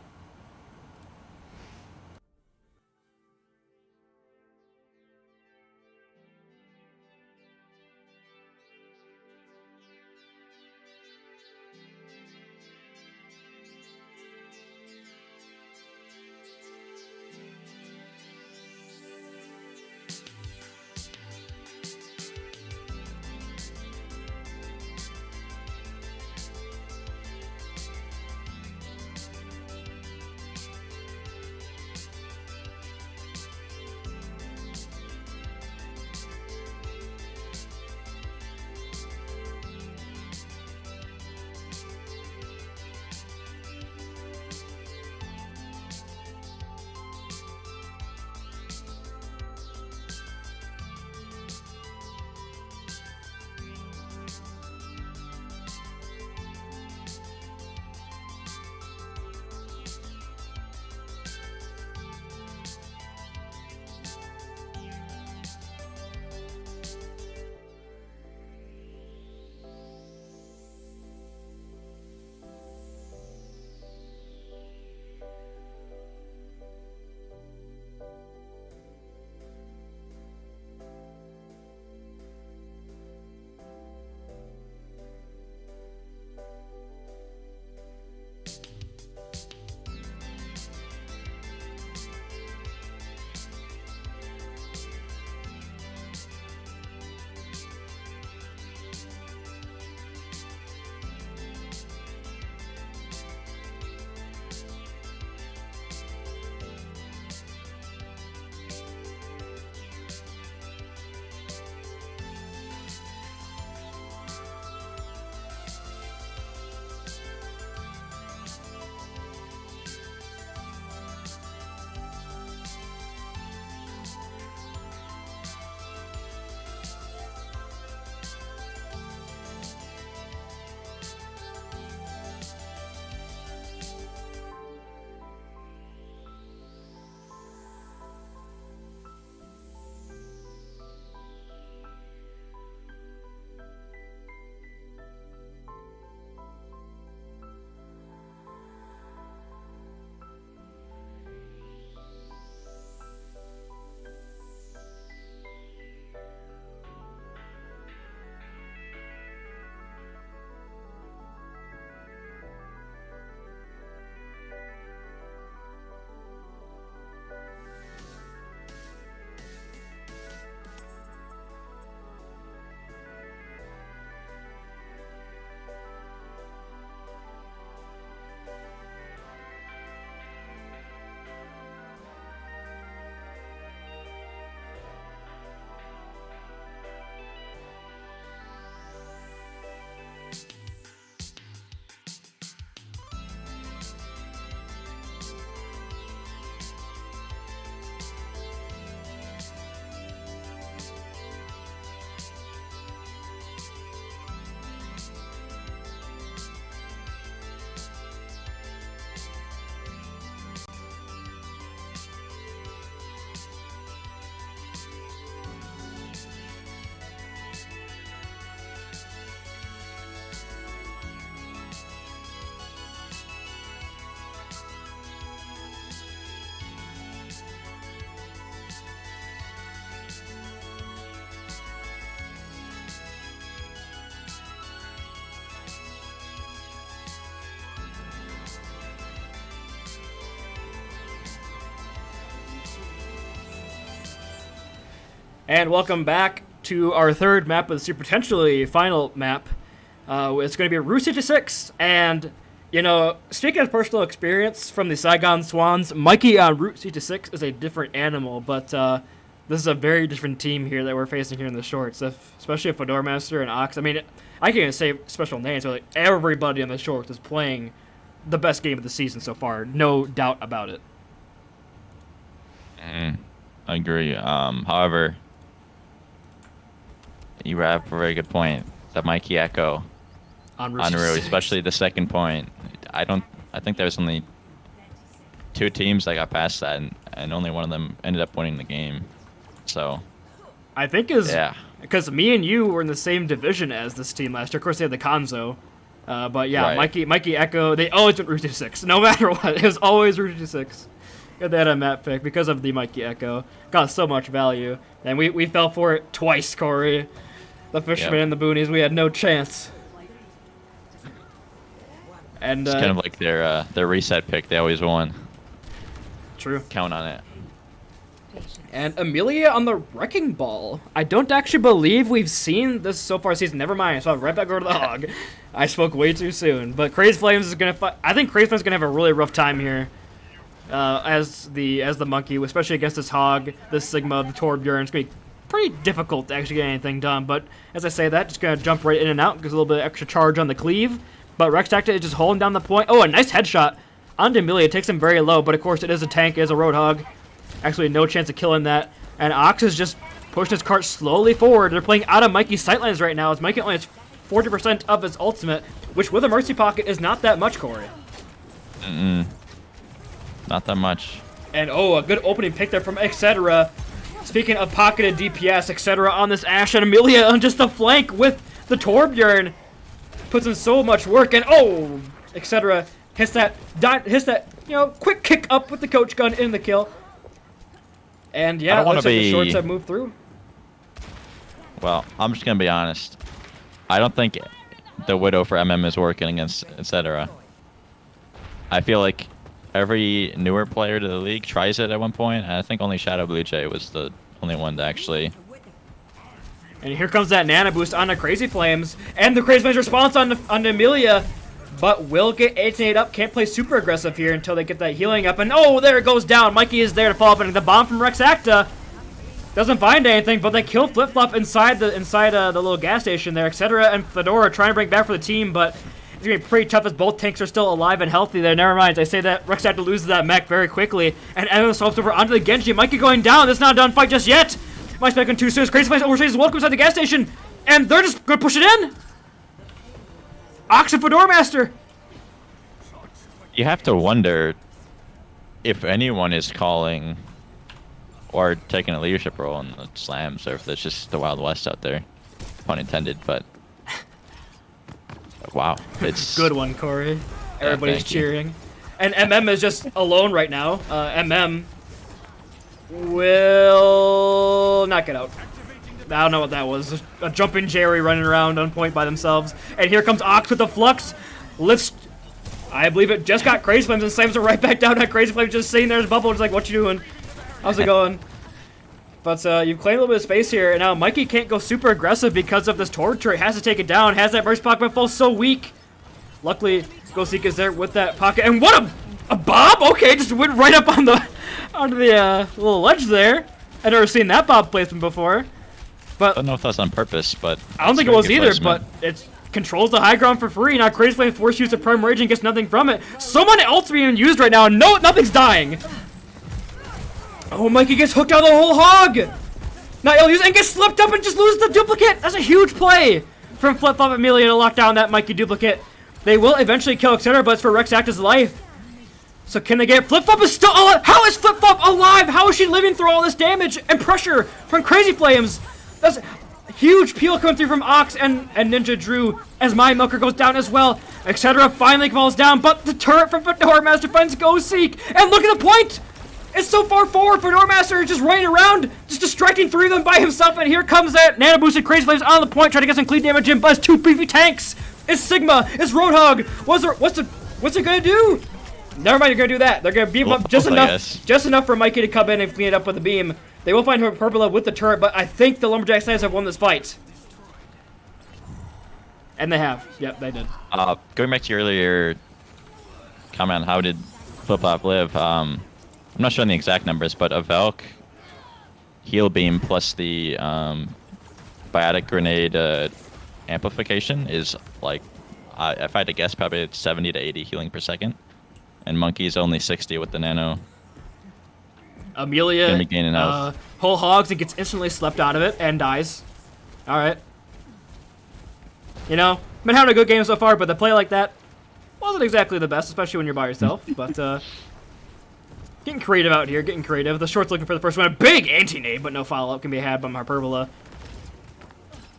And welcome back to our third map of the potentially final map. It's going to be Route 66, and, you know, speaking of personal experience from the Saigon Swans, Mikey on Route 66 is a different animal, but this is a very different team here that we're facing here in the shorts, especially if Fedora Master and Ox. I mean, I can't even say special names, but like, everybody on the shorts is playing the best game of the season so far, no doubt about it. I agree. However, You have a very good point. The Mikey Echo on on Route Rue, 6. especially the second point. I think there's only 2 teams that got past that, and only one of them ended up winning the game. So I think because me and you were in the same division as this team last year. Of course, they had the Konzo. But yeah, Right. Mikey Echo, they always went Route 26, no matter what. It was always Route 26. They had a map pick because of the Mikey Echo. Got so much value. And we fell for it twice, Corey. The Fishermen and the Boonies, we had no chance. And it's kind of like their reset pick. They always won. True. Count on it. And Amelia on the Wrecking Ball. I don't actually believe we've seen this so far this season. Never mind. So I'll right back over to the Hog. I spoke way too soon. But Crazy Flames is gonna. I think Crazy Flames is gonna have a really rough time here, as the monkey, especially against this Hog, this Sigma, the Torbjorn. It's gonna be pretty difficult to actually get anything done. But as I say that, just gonna jump right in and out. Gives a little bit of extra charge on the cleave. But Rex Tacta is just holding down the point. Oh, a nice headshot onto Amelia. Takes him very low. But of course, it is a tank. It is a Roadhog. Actually, no chance of killing that. And Ox is just pushing his cart slowly forward. They're playing out of Mikey's sightlines right now, as Mikey only has 40% of his ultimate, which with a Mercy Pocket is not that much, Corey. Not that much. And oh, a good opening pick there from Etc. Speaking of pocketed DPS, Etc. on this Ashe, and Amelia on just the flank with the Torbjorn. Puts in so much work, and oh, Etc. hits that, quick kick up with the coach gun in the kill. And yeah, it looks like the shorts have moved through. Well, I'm just going to be honest. I don't think the Widow for MM is working against Etc. I feel like every newer player to the league tries it at one point, and I think only Shadow Blue Jay was the only one to actually... And here comes that Nana Boost on the Crazy Flames, and the Crazy Flames response on Amelia, but will get 8-8 up. Can't play super aggressive here until they get that healing up. And oh, there it goes down. Mikey is there to follow up, and the bomb from Rex Acta doesn't find anything, but they kill Flip Flop inside the little gas station there, Etc. And Fedora trying to bring back for the team, but it's gonna be pretty tough as both tanks are still alive and healthy there. Never mind, I say that Rex Acta loses that mech very quickly, and Emma swamps over onto the Genji. Mikey going down. This is not a done fight just yet. Mike's back on 2 soon. Crazy Flames overstays welcome inside the gas station, and they're just gonna push it in. Ox and Fedora Master. You have to wonder if anyone is calling or taking a leadership role in the slams, or if it's just the Wild West out there. Pun intended, but wow, it's good one, Corey. Everybody's thank you. cheering, and MM is just alone right now. MM will not get out. I don't know what that was. A jumping Jerry running around on point by themselves, and here comes Ox with the flux, lifts. I believe it just got Crazy Flames and slams it right back down at Crazy Flames, just sitting there as Bubble, just like, what you doing? How's it going? But you've claimed a little bit of space here, and now Mikey can't go super aggressive because of this torture. He has to take it down, has that Mercy Pocket, but falls so weak. Luckily, Gosik is there with that pocket, and what a bob! Okay, just went right up on onto the little ledge there. I've never seen that bob placement before. But I don't know if that's on purpose, but I don't think it was either, but it's controls the high ground for free. Now Crazy Flame force use a Prime Rage and gets nothing from it. So many ults being used right now, and no, nothing's dying. Oh, Mikey gets hooked out of the whole Hog. Now he'll use and gets slipped up and just loses the duplicate. That's a huge play from Flip Flop Amelia to lock down that Mikey duplicate. They will eventually kill Etc., but it's for Rex Acta's life. So can they get Flip Flop is still alive? How is Flip Flop alive? How is she living through all this damage and pressure from Crazy Flames? That's huge peel coming through from Ox and Ninja Drew as my Milker goes down as well. Etc. finally falls down, but the turret from Fedora Master finds Go-Seek. And look at the point! It's so far forward. Fedora Master is just running around, just distracting 3 of them by himself. And here comes that Nano Boosted Crazy Flames on the point, trying to get some clean damage in, but it's 2 beefy tanks. It's Sigma, it's Roadhog. What's it gonna do? Never mind, you're gonna do that. They're gonna beam up just enough for Mikey to come in and clean it up with a beam. They will find her Purple with the turret, but I think the Lumberjackslams have won this fight. And they have. Yep, they did. Going back to your earlier comment on how did Flip Flop live, I'm not sure on the exact numbers, but a Valk heal beam plus the biotic grenade amplification is like, if I had to guess, probably it's 70 to 80 healing per second. And Monkey's only 60 with the nano. Amelia whole Hogs and gets instantly slept out of it and dies. Alright. You know, been having a good game so far, but the play like that wasn't exactly the best, especially when you're by yourself. But getting creative out here, getting creative. The short's looking for the first one. A big anti-nade, but no follow-up can be had by Hyperbola.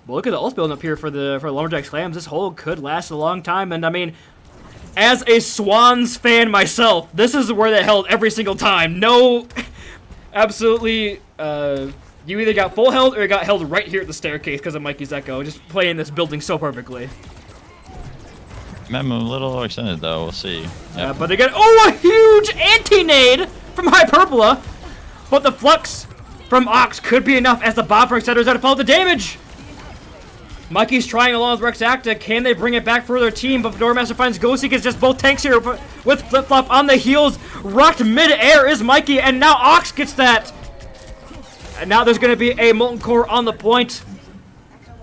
But look at the ult building up here for the Lumberjackslams. This hold could last a long time, and I mean, as a Swans fan myself, this is where they held every single time. No, absolutely, you either got full held or you got held right here at the staircase because of Mikey's Echo. Just playing this building so perfectly. I'm a little extended though, we'll see. Yep. But they get, oh, a huge anti-nade from Hyperbola. But the flux from Ox could be enough as the bomb from Exceders out to follow the damage. Mikey's trying along with Rex Acta. Can they bring it back for their team? But Doormaster finds Ghosty. It's just both tanks here with Flip-Flop on the heels. Rocked mid-air is Mikey, and now Ox gets that. And now there's going to be a Molten Core on the point.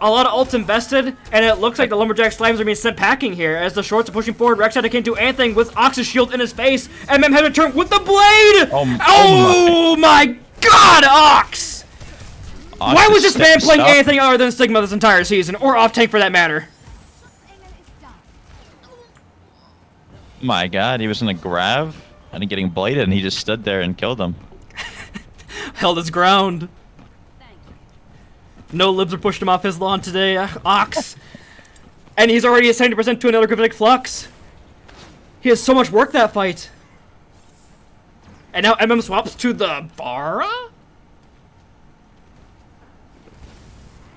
A lot of ults invested, and it looks like the Lumberjackslams are being sent packing here as the shorts are pushing forward. Rex Acta can't do anything with Ox's shield in his face. MM had to turn with the blade! Oh my god, Ox! Why was this man playing anything other than Sigma this entire season, or off tank for that matter? My god, he was in a grab and getting bladed, and he just stood there and killed him. Held his ground. No libs are pushed him off his lawn today, Ox. And he's already at 70% to another Gravitic Flux. He has so much work that fight. And now MM swaps to the Vara?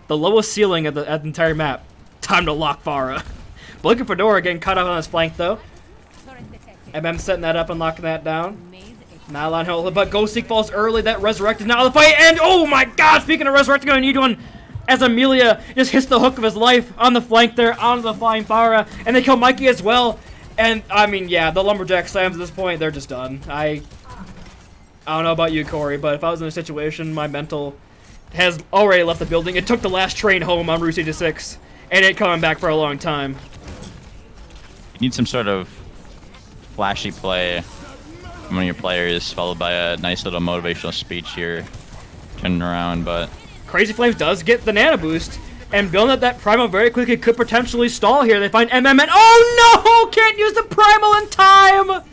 The lowest ceiling of the entire map. Time to lock Vara. Blinking Fedora getting cut off on his flank though. MM setting that up and locking that down. Nylon Hill, but Ghosty falls early. That resurrected now the fight, and oh my god! Speaking of resurrecting, gonna need one as Amelia just hits the hook of his life on the flank there, onto the flying Vara, and they kill Mikey as well. And I mean, yeah, the Lumberjackslams at this point, they're just done. I don't know about you, Corey, but if I was in a situation, my mental has already left the building. It took the last train home on Route 66, and it coming back for a long time. You need some sort of flashy play from one of your players, followed by a nice little motivational speech here, turning around, but... Crazy Flames does get the Nano Boost, and building up that Primal very quickly could potentially stall here. They find MM, and oh no! Can't use the Primal in time!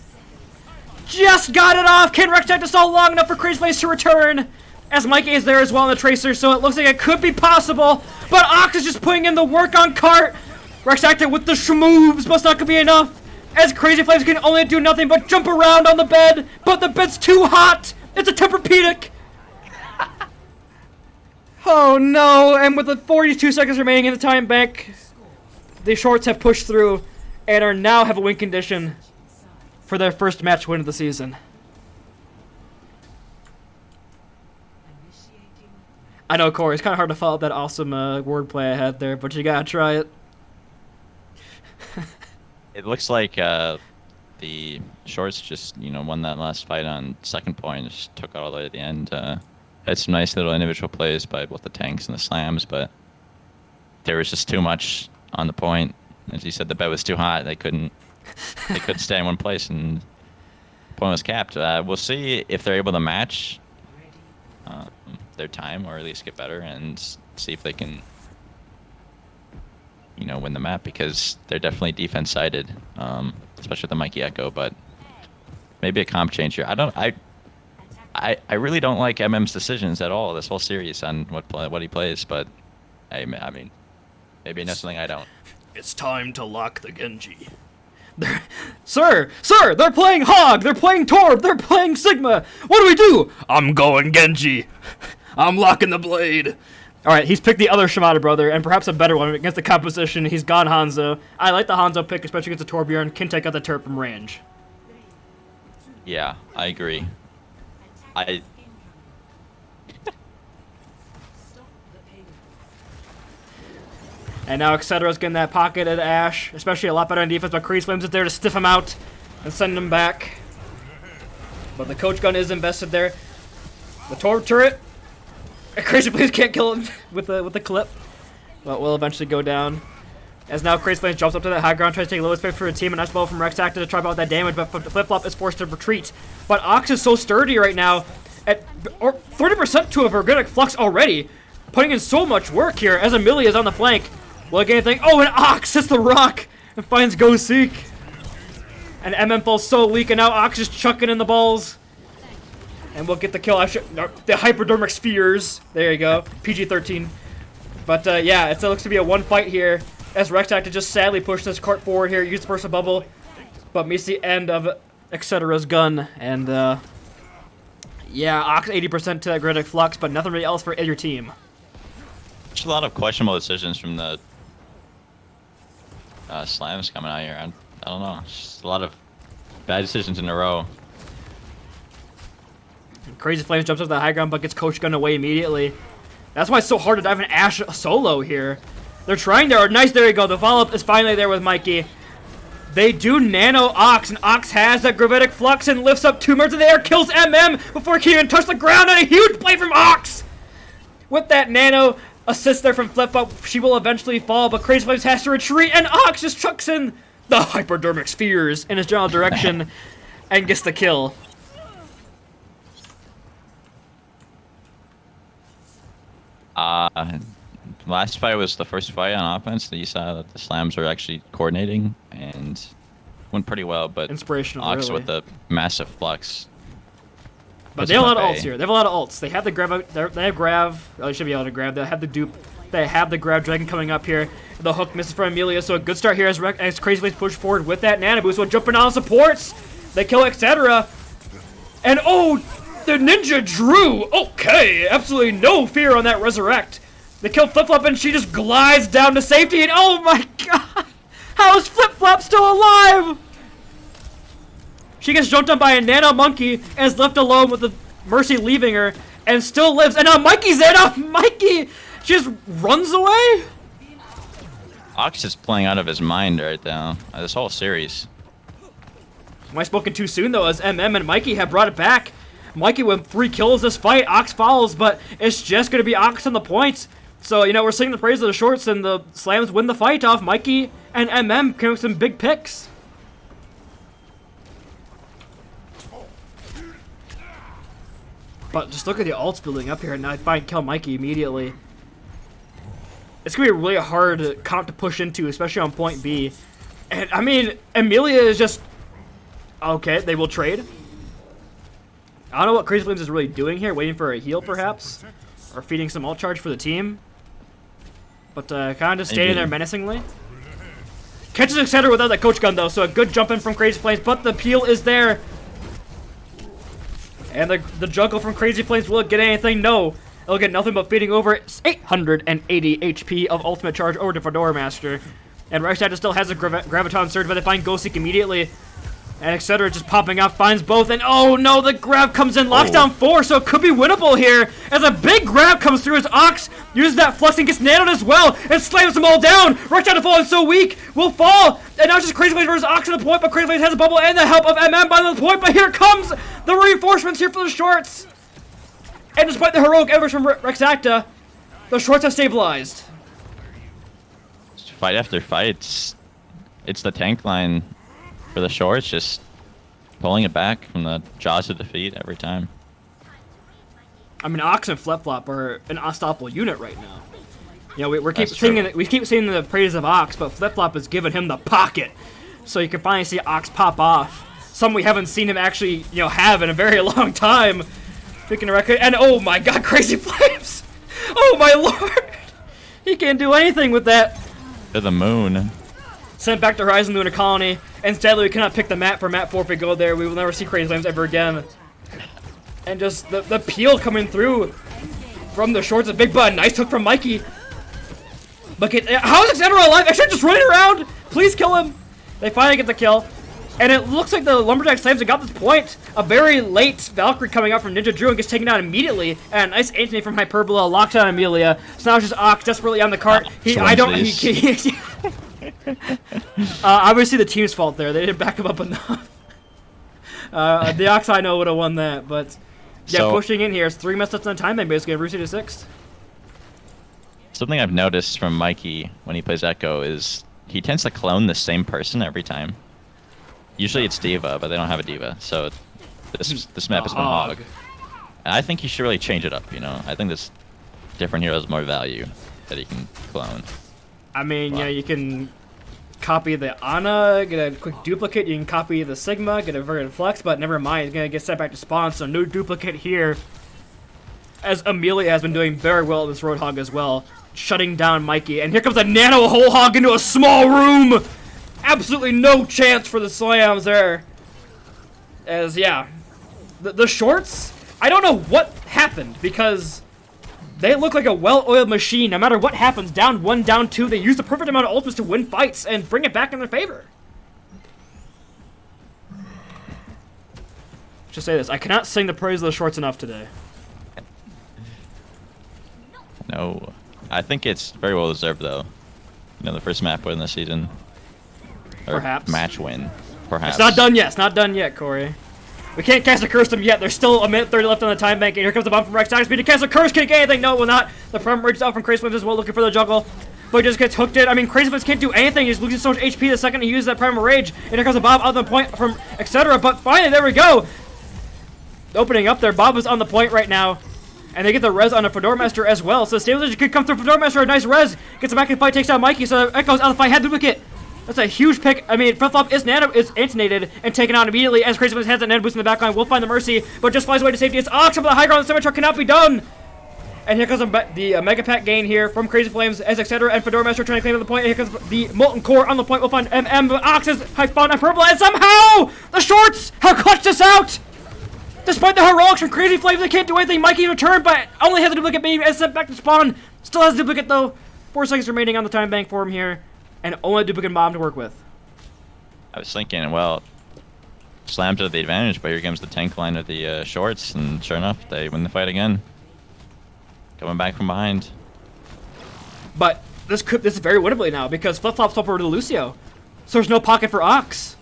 Just got it off! Can Rex Acta stall long enough for Crazy Flames to return? As Mikey is there as well in the Tracer, so it looks like it could be possible, but Ox is just putting in the work on Cart. Rex Acta with the schmoves, but it's not gonna be enough. As Crazy Flames can only do nothing but jump around on the bed, but the bed's too hot! It's a Tempur-Pedic! Oh no, and with the 42 seconds remaining in the time bank, the shorts have pushed through and are now have a win condition for their first match win of the season. I know, Corey, it's kind of hard to follow up that awesome wordplay I had there, but you gotta try it. It looks like the shorts just, won that last fight on second point, just took it all the way to the end. Had some nice little individual plays by both the tanks and the slams, but there was just too much on the point. As you said, the bed was too hot. They couldn't stay in one place, and the point was capped. We'll see if they're able to match their time, or at least get better, and see if they can win the map, because they're definitely defense sided, especially with the Mikey Echo. But maybe a comp change here. I really don't like MM's decisions at all this whole series on what he plays, but I mean, maybe he knows something I don't. It's time to lock the Genji. Sir, they're playing Hog, they're playing Torb, they're playing Sigma. What do we do? I'm going Genji. I'm locking the blade. All right, he's picked the other Shimada brother, and perhaps a better one against the composition. He's gone Hanzo. I like the Hanzo pick, especially against the Torbjorn. Can take out the turret from range. Yeah, I agree. And now Excedera's getting that pocket at Ash, especially a lot better on defense, but Crazy Flames is there to stiff him out and send him back. But the coach gun is invested there. The Torb turret. Crazy Flames can't kill him with the clip, but will eventually go down. As now Crazy Flames jumps up to that high ground, tries to take lowest space for a team, and nice ball from Rex Acta to try about that damage, but Flip-Flop is forced to retreat. But Ox is so sturdy right now, at 30% to a Vergonic Flux already, putting in so much work here as Amelia is on the flank. Will it get anything? Oh, an Ox hits the rock and finds Go Seek. And MM falls so weak, and now Ox is chucking in the balls. And we'll get the kill. The hypodermic spheres. There you go. PG-13. But yeah, it looks to be a one fight here. As Rexacta just sadly pushed this cart forward here, used the personal bubble, but meets the end of Etc's gun. And yeah, Ox 80% to that Gridic Flux, but nothing really else for your team. There's a lot of questionable decisions from the slams coming out here. I don't know. Just a lot of bad decisions in a row. Crazy Flames jumps up the high ground, but gets Coach Gun away immediately. That's why it's so hard to dive an Ashe solo here. They're trying there. Nice, there you go. The follow-up is finally there with Mikey. They do nano Ox, and Ox has that Gravitic Flux and lifts up 2 members of the air, kills MM before he can even touch the ground, and a huge play from Ox! With that nano assist there from Flip-Up, she will eventually fall, but Crazy Flames has to retreat, and Ox just chucks in the hypodermic spheres in his general direction and gets the kill. Last fight was the first fight on offense that you saw that the slams were actually coordinating and went pretty well, but inspirational, Ox really. with the massive flux. But they have a lot of ults here. They have a lot of ults. They have the grab. They have grav. Oh, they should be able to grab. They have the dupe. They have the grab dragon coming up here. The hook misses from Amelia, so a good start here as Crazy Flames push forward with that nano boost. So jumping on supports. They kill etc. And oh, the ninja Drew. Okay, absolutely no fear on that resurrect. They kill Flip Flop and she just glides down to safety. And oh my god, how is Flip Flop still alive? She gets jumped on by a nano monkey and is left alone with the Mercy leaving her and still lives. And now Mikey's there. Now Mikey just runs away. Ox is playing out of his mind right now. This whole series. Am I spoken too soon though? As MM and Mikey have brought it back. Mikey with 3 kills this fight. Ox follows, but it's just going to be Ox on the points. So, you know, we're singing the praise of the shorts, and the slams win the fight off. Mikey and MM came with some big picks. But just look at the ults building up here, and now I find kill Mikey immediately. It's going to be a really hard comp to push into, especially on point B. And, I mean, Amelia is just... Okay, they will trade. I don't know what Crazy Flames is really doing here, waiting for a heal, perhaps? Or feeding some ult charge for the team. But kind of just standing there menacingly. Catches etc. without that Coach Gun, though, so a good jump in from Crazy Flames, but the peel is there. And the juggle from Crazy Flames, will it get anything? No. It'll get nothing but feeding over 880 HP of ultimate charge over to Fedora Master. And Rexacta still has a Graviton Surge, but they find Ghost Seek immediately. And etc. just popping up, finds both, and oh no, the grab comes in, locks down 4, so it could be winnable here. As a big grab comes through as Ox uses that flux and gets nanoed as well, and slams them all down. Rexacta falling so weak, will fall, and now it's just Crazy Flames versus Ox on the point, but Crazy Flames has a bubble and the help of MM by the point, but here comes the reinforcements here for the shorts. And despite the heroic efforts from Rexacta, the shorts have stabilized. Fight after fight, it's the tank line for the shorts, just pulling it back from the jaws of defeat every time. I mean, Ox and Flip Flop are an unstoppable unit right now. You know, we keep seeing the praise of Ox, but Flip Flop has given him the pocket, so you can finally see Ox pop off. Something we haven't seen him actually, you know, have in a very long time. Speaking of record, and oh my God, Crazy Flames! Oh my lord! He can't do anything with that. To the moon. Sent back to Horizon Lunar Colony, and sadly we cannot pick the map for map 4 if we go there. We will never see Crazy Flames ever again. And just the peel coming through from the shorts of Big Bud. Nice hook from Mikey. But how is etc. alive? Actually just running around. Please kill him. They finally get the kill. And it looks like the Lumberjackslams have got this point. A very late Valkyrie coming out from Ninja Drew and gets taken down immediately. And a nice Anthony from Hyperbola locks down Amelia. So now it's just Ox desperately on the cart. Obviously the team's fault there. They didn't back him up enough. The Ox I know would have won that, but yeah, so, pushing in here. It's 3 minutes left on time, basically. Roosy to 6th. Something I've noticed from Mikey when he plays Echo is he tends to clone the same person every time. Usually it's Diva, but they don't have a Diva, so this map is Mahog. And I think he should really change it up, you know? I think this different hero has more value that he can clone. I mean, you can copy the Ana, get a quick duplicate. You can copy the Sigma, get a Verdant Flex, but never mind. It's going to get sent back to spawn, so no duplicate here. As Amelia has been doing very well in this Roadhog as well, shutting down Mikey. And here comes a Nano Whole Hog into a small room! Absolutely no chance for the Slams there. As, yeah, the shorts, I don't know what happened, because they look like a well-oiled machine. No matter what happens, down 1, down 2, they use the perfect amount of ultimates to win fights and bring it back in their favor. Just say this, I cannot sing the praise of the shorts enough today. No, I think it's very well deserved though. You know, the first map win this season. Or Perhaps. Match win. Perhaps. It's not done yet. It's not done yet, Corey. We can't cast a curse them yet. There's still a minute 30 left on the time bank. And here comes the bomb from Rex. Time speed to cast a curse. Can't get anything. No, will not. The Prime reaches out from Crazy Flames as well, looking for the juggle. But he just gets hooked in. I mean, Crazy Flames can't do anything. He's losing so much HP the second he uses that Primal Rage. And here comes the Bob on the point from etc. But finally, there we go. Opening up there. Bob is on the point right now. And they get the res on a Fedora Master as well. So the stabilization could come through Fedora Master. A nice res. Gets him back in the fight. Takes down Mikey. So Echo's out of the fight. Head duplicate. That's a huge pick. I mean, Flip-Flop is antonated and taken out immediately as Crazy Flames has a Nano boost in the backline. Will find the Mercy, but just flies away to safety. It's Ox up the high ground. The Semi-Truck cannot be done. And here comes the Mega Pack gain here from Crazy Flames as etc. And Fedora Master trying to claim the point. And here comes the Molten Core on the point. We'll find MM, but Ox is high spawn on purple. And somehow the shorts have clutched us out. Despite the heroics from Crazy Flames, they can't do anything. Mikey returned, but only has a duplicate beam and sent back to spawn. Still has a duplicate though. 4 seconds remaining on the time bank for him here. And only a duplicate bomb to work with. I was thinking, well, Slams have the advantage, but here comes the tank line of the shorts, and sure enough, they win the fight again. Coming back from behind. But this is very winnably now because Flip-Flop swapped over to Lucio. So there's no pocket for Ox.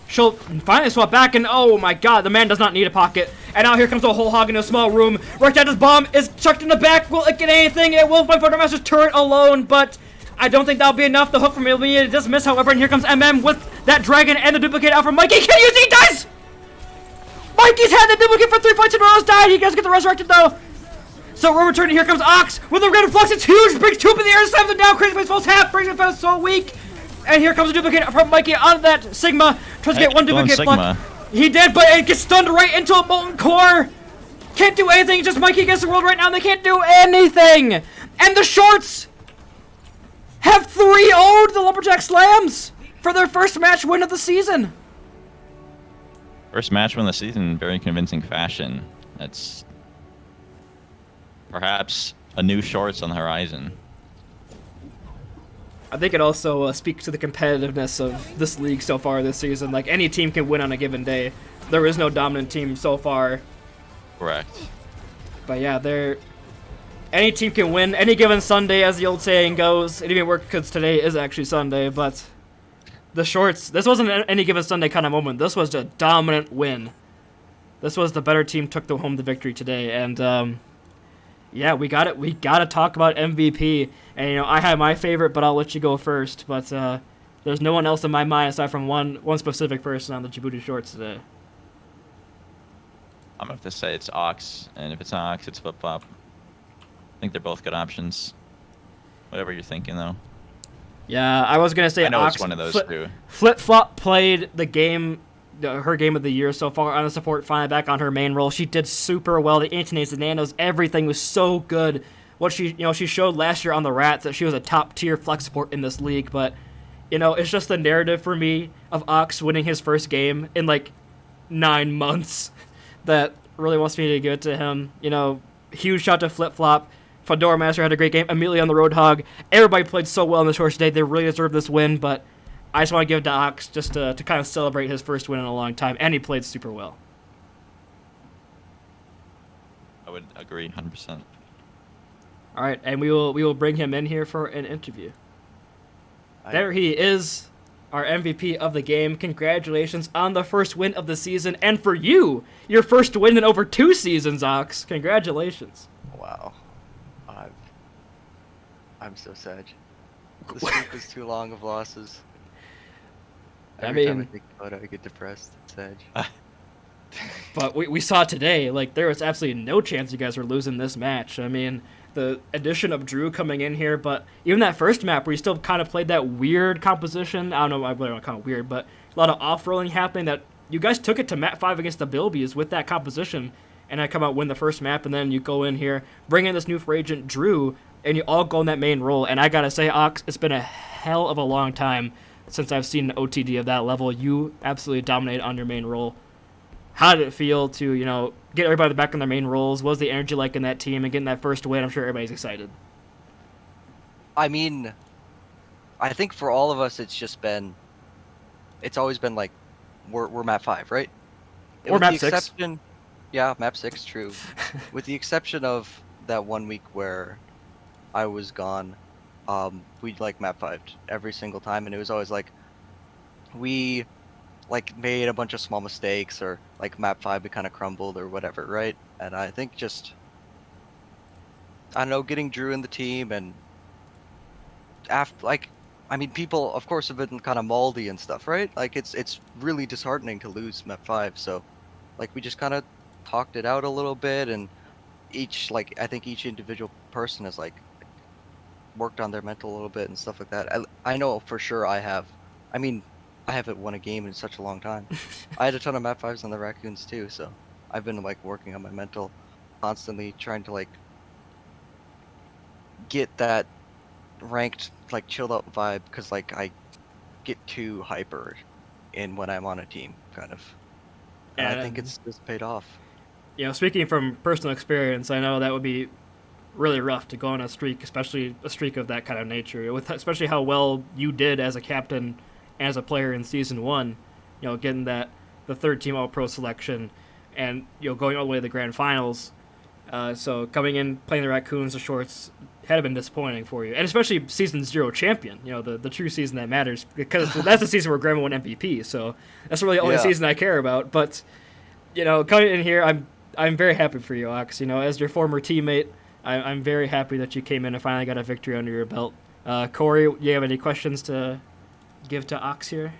She'll finally swap back, and oh my god, the man does not need a pocket. And now here comes a whole hog in a small room. Rectatus bomb is chucked in the back. Will it get anything? It will find Photomaster's turret alone, but I don't think that'll be enough. The hook from Illuminated does miss, however, and here comes MM with that dragon and the duplicate out from Mikey. Can you see? He does! Mikey's had the duplicate for 3 fights in a row. Died. He does get the resurrected though. So we're returning. Here comes Ox with the red flux. It's huge. Brings 2 up in the air, slams it down. Crazy Face falls half. Brings it down so weak. And here comes a duplicate from Mikey on that Sigma. Tries to get one duplicate. But he did, but it gets stunned right into a Molten Core. Can't do anything. Just Mikey against the world right now. And they can't do anything. And the shorts have 3-0'd the Lumberjackslams for their first match win of the season. First match win of the season in very convincing fashion. That's perhaps a new shorts on the horizon. I think it also speaks to the competitiveness of this league so far this season. Like, any team can win on a given day. There is no dominant team so far. Correct. But yeah, any team can win any given Sunday, as the old saying goes. It even worked because today is actually Sunday, but the shorts, this wasn't an any given Sunday kind of moment. This was a dominant win. This was the better team took home the victory today, and yeah, we got it. We got to talk about MVP. And, you know, I had my favorite, but I'll let you go first. But there's no one else in my mind aside from one specific person on the Djibouti shorts today. I'm going to have to say it's Ox, and if it's not Ox, it's Flip-Flop. I think they're both good options. Whatever you're thinking, though. Yeah, I was going to say I know Ox. it's one of those two. Flip-Flop played the game, her game of the year so far on the support, finally back on her main role. She did super well. The anti-nates, the nanos, everything was so good. What she showed last year on the Rats that she was a top-tier flex support in this league, but, you know, it's just the narrative for me of Ox winning his first game in, like, 9 months that really wants me to give it to him. You know, huge shot to Flip-Flop. Fedora Master had a great game. Immediately on the Roadhog. Everybody played so well in the shorts today. They really deserved this win, but I just want to give it to Ox just to kind of celebrate his first win in a long time, and he played super well. I would agree 100%. All right, and we will bring him in here for an interview. There he is, our MVP of the game. Congratulations on the first win of the season, and for you, your first win in over 2 seasons, Ox. Congratulations. Wow. I'm so sad. The streak was too long of losses. Every time I think about it, I get depressed. It's sad. But we saw today, like, there was absolutely no chance you guys were losing this match. I mean, the addition of Drew coming in here, but even that first map where you still kind of played that weird composition, I don't know, I don't kind of weird, but a lot of off-rolling happening, that you guys took it to map 5 against the Bilbies with that composition, and I come out win the first map, and then you go in here, bring in this new free agent, Drew, and you all go in that main role, and I gotta say, Ox, it's been a hell of a long time since I've seen an OTD of that level. You absolutely dominated on your main role. How did it feel to, you know, get everybody back in their main roles? What was the energy like in that team and getting that first win? I'm sure everybody's excited. I mean, I think for all of us, it's always been like, we're map 5, right? Or map 6. Yeah, map 6, true. With the exception of that 1 week where I was gone, we'd like map 5 every single time, and it was always like, we like made a bunch of small mistakes, or like map 5 we kind of crumbled or whatever, right? And I think just, I don't know, getting Drew in the team, and after, like, I mean, people of course have been kind of moldy and stuff, right? Like it's really disheartening to lose map 5, so like we just kind of talked it out a little bit, and I think each individual person has like worked on their mental a little bit and stuff like that. I know for sure I have. I mean, I haven't won a game in such a long time. I had a ton of map 5s on the Raccoons too, so I've been like working on my mental constantly, trying to like get that ranked, like chilled out vibe, because like I get too hyper in when I'm on a team, kind of. And I think it's just paid off. You know, speaking from personal experience, I know that would be really rough to go on a streak, especially a streak of that kind of nature, with especially how well you did as a captain, as a player in Season 1, you know, getting the 3rd team All-Pro selection, and, you know, going all the way to the Grand Finals. So coming in, playing the Raccoons, the Shorts, had been disappointing for you. And especially Season 0 champion, you know, the true season that matters, because that's the season where Grandma won MVP, so that's really the only season I care about. But, you know, coming in here, I'm very happy for you, Ox. You know, as your former teammate, I'm very happy that you came in and finally got a victory under your belt. Corey, you have any questions to give to Ox here?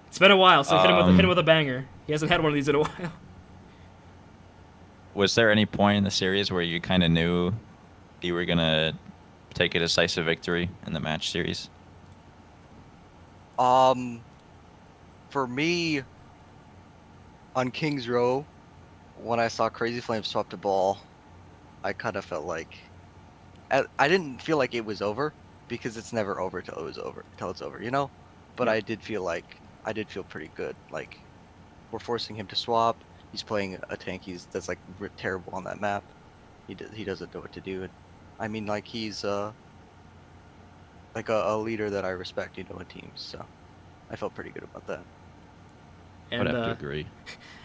It's been a while, so hit him with a banger. He hasn't had one of these in a while. Was there any point in the series where you kind of knew you were going to take a decisive victory in the match series? For me, on King's Row, when I saw Crazy Flame swap the ball, I kind of felt like I didn't feel like it was over, because it's never over till it's over, you know. But I did feel pretty good. Like, we're forcing him to swap. He's playing a tank that's like terrible on that map. He doesn't know what to do. And, I mean, like, he's like a leader that I respect, you know, in teams. So I felt pretty good about that. And, I would have to agree.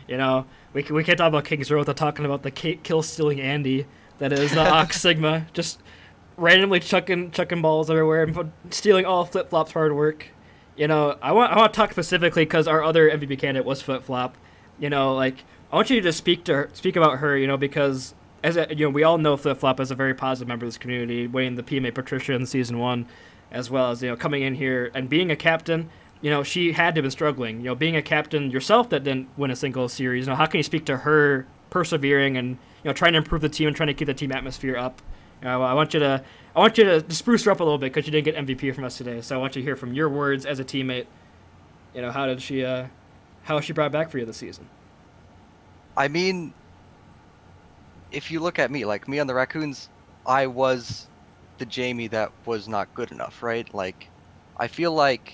You know, we can't talk about King's Row without talking about the kill-stealing Andy that is the Ox Sigma, just randomly chucking balls everywhere and stealing all Flip-Flop's hard work. You know, I want to talk specifically because our other MVP candidate was Flip-Flop. You know, like, I want you to speak about her, you know, because we all know Flip-Flop is a very positive member of this community, winning the PMA Patricia in Season 1, as well as, you know, coming in here and being a captain. You know, she had to have been struggling. You know, being a captain yourself that didn't win a single series. You know, how can you speak to her persevering and, you know, trying to improve the team and trying to keep the team atmosphere up? You know, I want you to spruce her up a little bit because you didn't get MVP from us today. So I want you to hear from your words as a teammate. You know, how was she brought back for you this season? I mean, if you look at me, like me on the Raccoons, I was the Jamie that was not good enough, right? Like, I feel like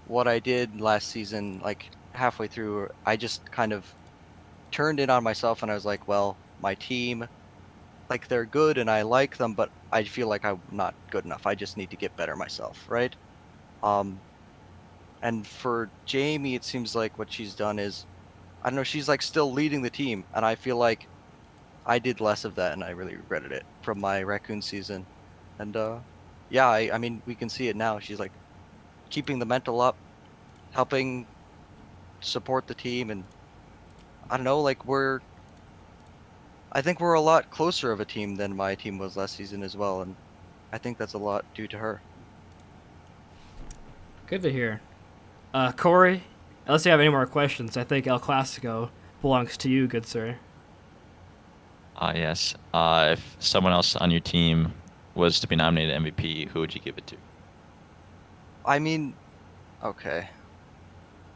what I did last season, like halfway through, I just kind of turned in on myself, and I was like, well, my team, like, they're good and I like them, but I feel like I'm not good enough. I just need to get better myself, right? And for Jamie, it seems like what she's done is, I don't know, she's like still leading the team, and I feel like I did less of that, and I really regretted it from my Raccoon season. And yeah, I mean, we can see it now. She's like keeping the mental up, helping support the team, and I don't know, like, I think we're a lot closer of a team than my team was last season as well, and I think that's a lot due to her. Good to hear. Corey, unless you have any more questions, I think El Clasico belongs to you, good sir. Yes. If someone else on your team was to be nominated MVP, who would you give it to? I mean, okay.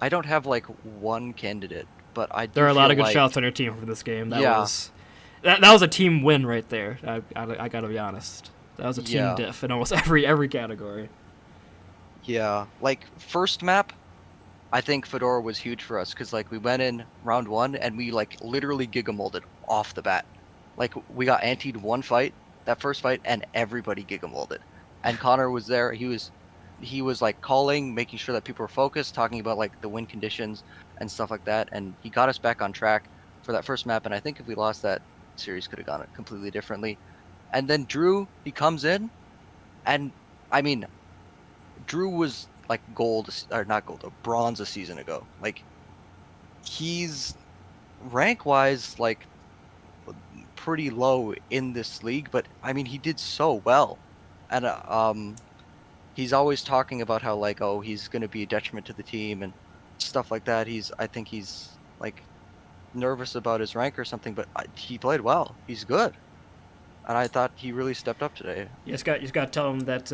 I don't have like one candidate, but I There do are a lot feel of good like shots on your team for this game. yeah, That was a team win right there. I gotta be honest. That was a team yeah, diff in almost every category. yeah. Like first map, I think Fedora was huge for us because like we went in round one and we like literally giga molded off the bat. Like we got antied one fight, that first fight, and everybody giga molded. And Connor was there. He was like calling, making sure that people were focused, talking about like the win conditions and stuff like that. And he got us back on track for that first map. And I think if we lost that series, could have gone completely differently. And then Drew, he comes in, and I mean, Drew was like gold or not gold, bronze a season ago. Like he's rank wise like pretty low in this league, but I mean he did so well, and he's always talking about how like oh he's gonna be a detriment to the team and stuff like that. I think he's like nervous about his rank or something, but he played well. He's good, and I thought he really stepped up today. You just got to tell him that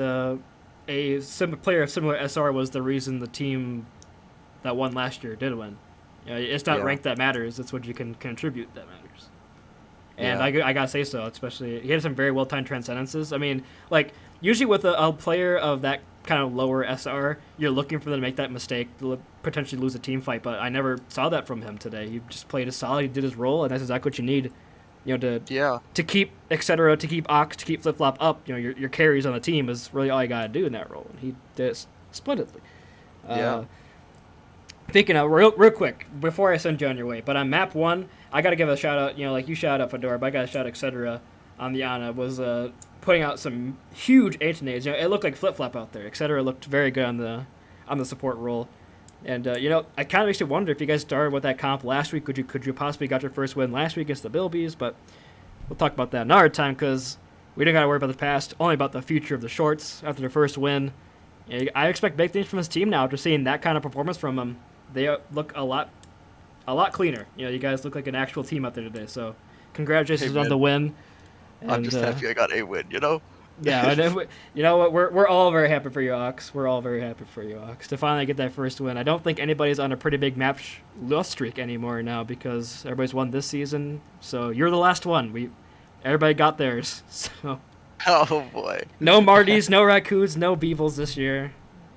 player of similar SR was the reason the team that won last year did win. You know, it's not Yeah. rank that matters. It's what you can contribute that matters. And Yeah. I gotta say so, especially he had some very well timed transcendences. I mean, like usually with a player of that kind of lower SR, you're looking for them to make that mistake, to potentially lose a team fight. But I never saw that from him today. He just played as solid. He did his role, and that's exactly what you need. You know, Yeah. to keep etc. to keep Ox, to keep Flip Flop up. You know, your carries on the team is really all you gotta do in that role, and he did it splendidly. Yeah. Speaking of, real quick, before I send you on your way, but on map 1, I got to give a shout out, you know, like you shout out Fedora, but I got to shout out etc. on the Ana, was putting out some huge 8-nades. You know, it looked like flip-flop out there. Etc. looked very good on the support role. And, you know, I kind of makes you wonder if you guys started with that comp last week, could you possibly got your first win last week against the Bilbies, but we'll talk about that another time because we don't got to worry about the past, only about the future of the shorts after their first win. You know, I expect big things from this team now after seeing that kind of performance from them. They look a lot cleaner. You know, you guys look like an actual team out there today. So, congratulations Hey, on the win. I'm And, just happy I got a win. You know. yeah, and you know what? We're all very happy for you, Ox. We're all very happy for you, Ox, to finally get that first win. I don't think anybody's on a pretty big loss streak anymore now because everybody's won this season. So you're the last one. Everybody got theirs. So Oh boy. no Martys, no Raccoons, no Beevils this year.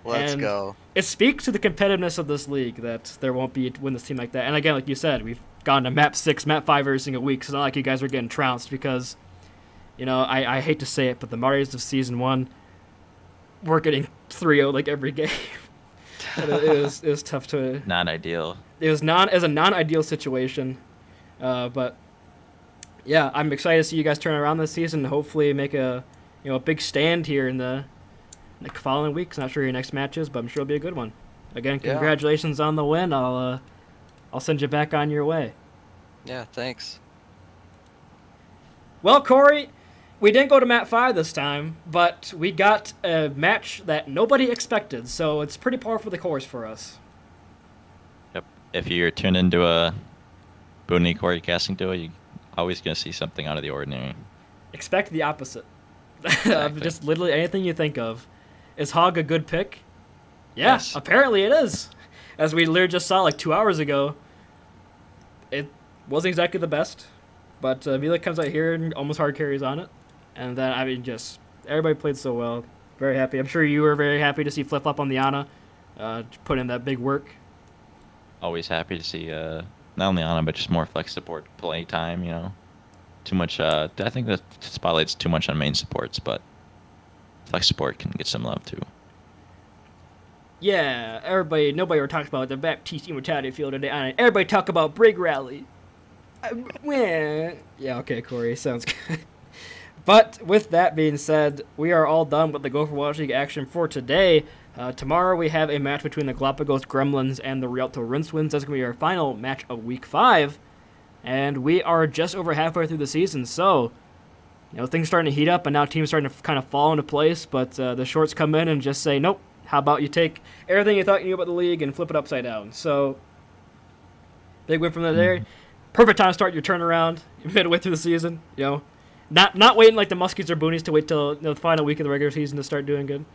Let's And go. It speaks to the competitiveness of this league that there won't be win this team like that. And again, like you said, we've gone to map 6, map 5 every single week. So it's not like you guys are getting trounced because, you know, I hate to say it, but the Martys of season 1 were getting 3-0 like every game. it was tough to. Not ideal. It was a non-ideal situation, but yeah, I'm excited to see you guys turn around this season. And hopefully, make a big stand here in the following weeks. Not sure your next match is, but I'm sure it'll be a good one. Again, Yeah. congratulations on the win. I'll send you back on your way. Yeah. Thanks. Well, Corey, we didn't go to map 5 this time, but we got a match that nobody expected, so it's pretty par for the course for us. Yep. If you're tuned into a Booney Corey casting duo, you're always going to see something out of the ordinary. Expect the opposite. Exactly. Just literally anything you think of. Is Hog a good pick? Yeah, Yes. apparently it is. As we literally just saw like 2 hours ago, it wasn't exactly the best, but Mila comes out here and almost hard carries on it. And then, I mean, just everybody played so well. Very happy. I'm sure you were very happy to see Flip Flop on the Ana put in that big work. Always happy to see not only Ana, but just more flex support play time, you know. Too much, I think the spotlight's too much on main supports, but flex support can get some love too. Yeah, nobody ever talks about the Baptiste Immortality Field today. Everybody talk about Brig Rally. Yeah, okay, Corey, sounds good. But with that being said, we are all done with the Gopherwatch League action for today. Tomorrow we have a match between the Galapagos Gremlins and the Rialto Rincewind. That's going to be our final match of Week 5. And we are just over halfway through the season, so things starting to heat up, and now teams starting to kind of fall into place. But the shorts come in and just say, nope, how about you take everything you thought you knew about the league and flip it upside down. So, big win from there. perfect time to start your turnaround midway through the season. You know, not waiting like the Muskies or Boonies to wait till the final week of the regular season to start doing good.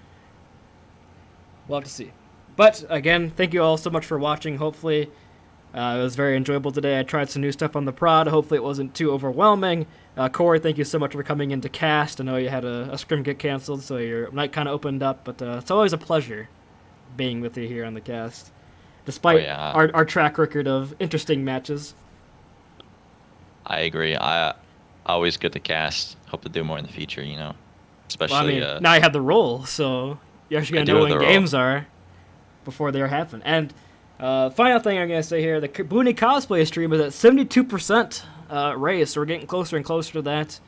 We'll have to see. But again, thank you all so much for watching. Hopefully, it was very enjoyable today. I tried some new stuff on the prod. Hopefully, it wasn't too overwhelming. Corey, thank you so much for coming into cast. I know you had a scrim get canceled, so your night kind of opened up. But it's always a pleasure being with you here on the cast, despite our track record of interesting matches. I agree. Always good to cast. Hope to do more in the future, you know. Especially now you have the role, so you're actually gonna know when games are before they happen. And final thing I'm gonna say here, the Boonie cosplay stream is at 72% raise, so we're getting closer and closer to that.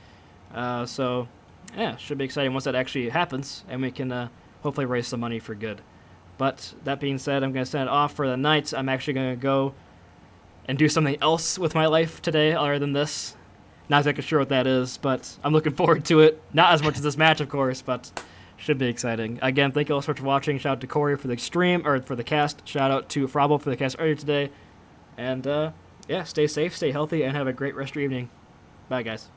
So yeah, should be exciting once that actually happens, and we can hopefully raise some money for good. But that being said, I'm gonna send it off for the night. I'm actually gonna go and do something else with my life today other than this. Not exactly sure what that is, but I'm looking forward to it. Not as much as this match, of course, but should be exciting. Again, thank you all so much for watching. Shout out to Corey for the stream, or for the cast. Shout out to Frabo for the cast earlier today. And, yeah, stay safe, stay healthy, and have a great rest of your evening. Bye, guys.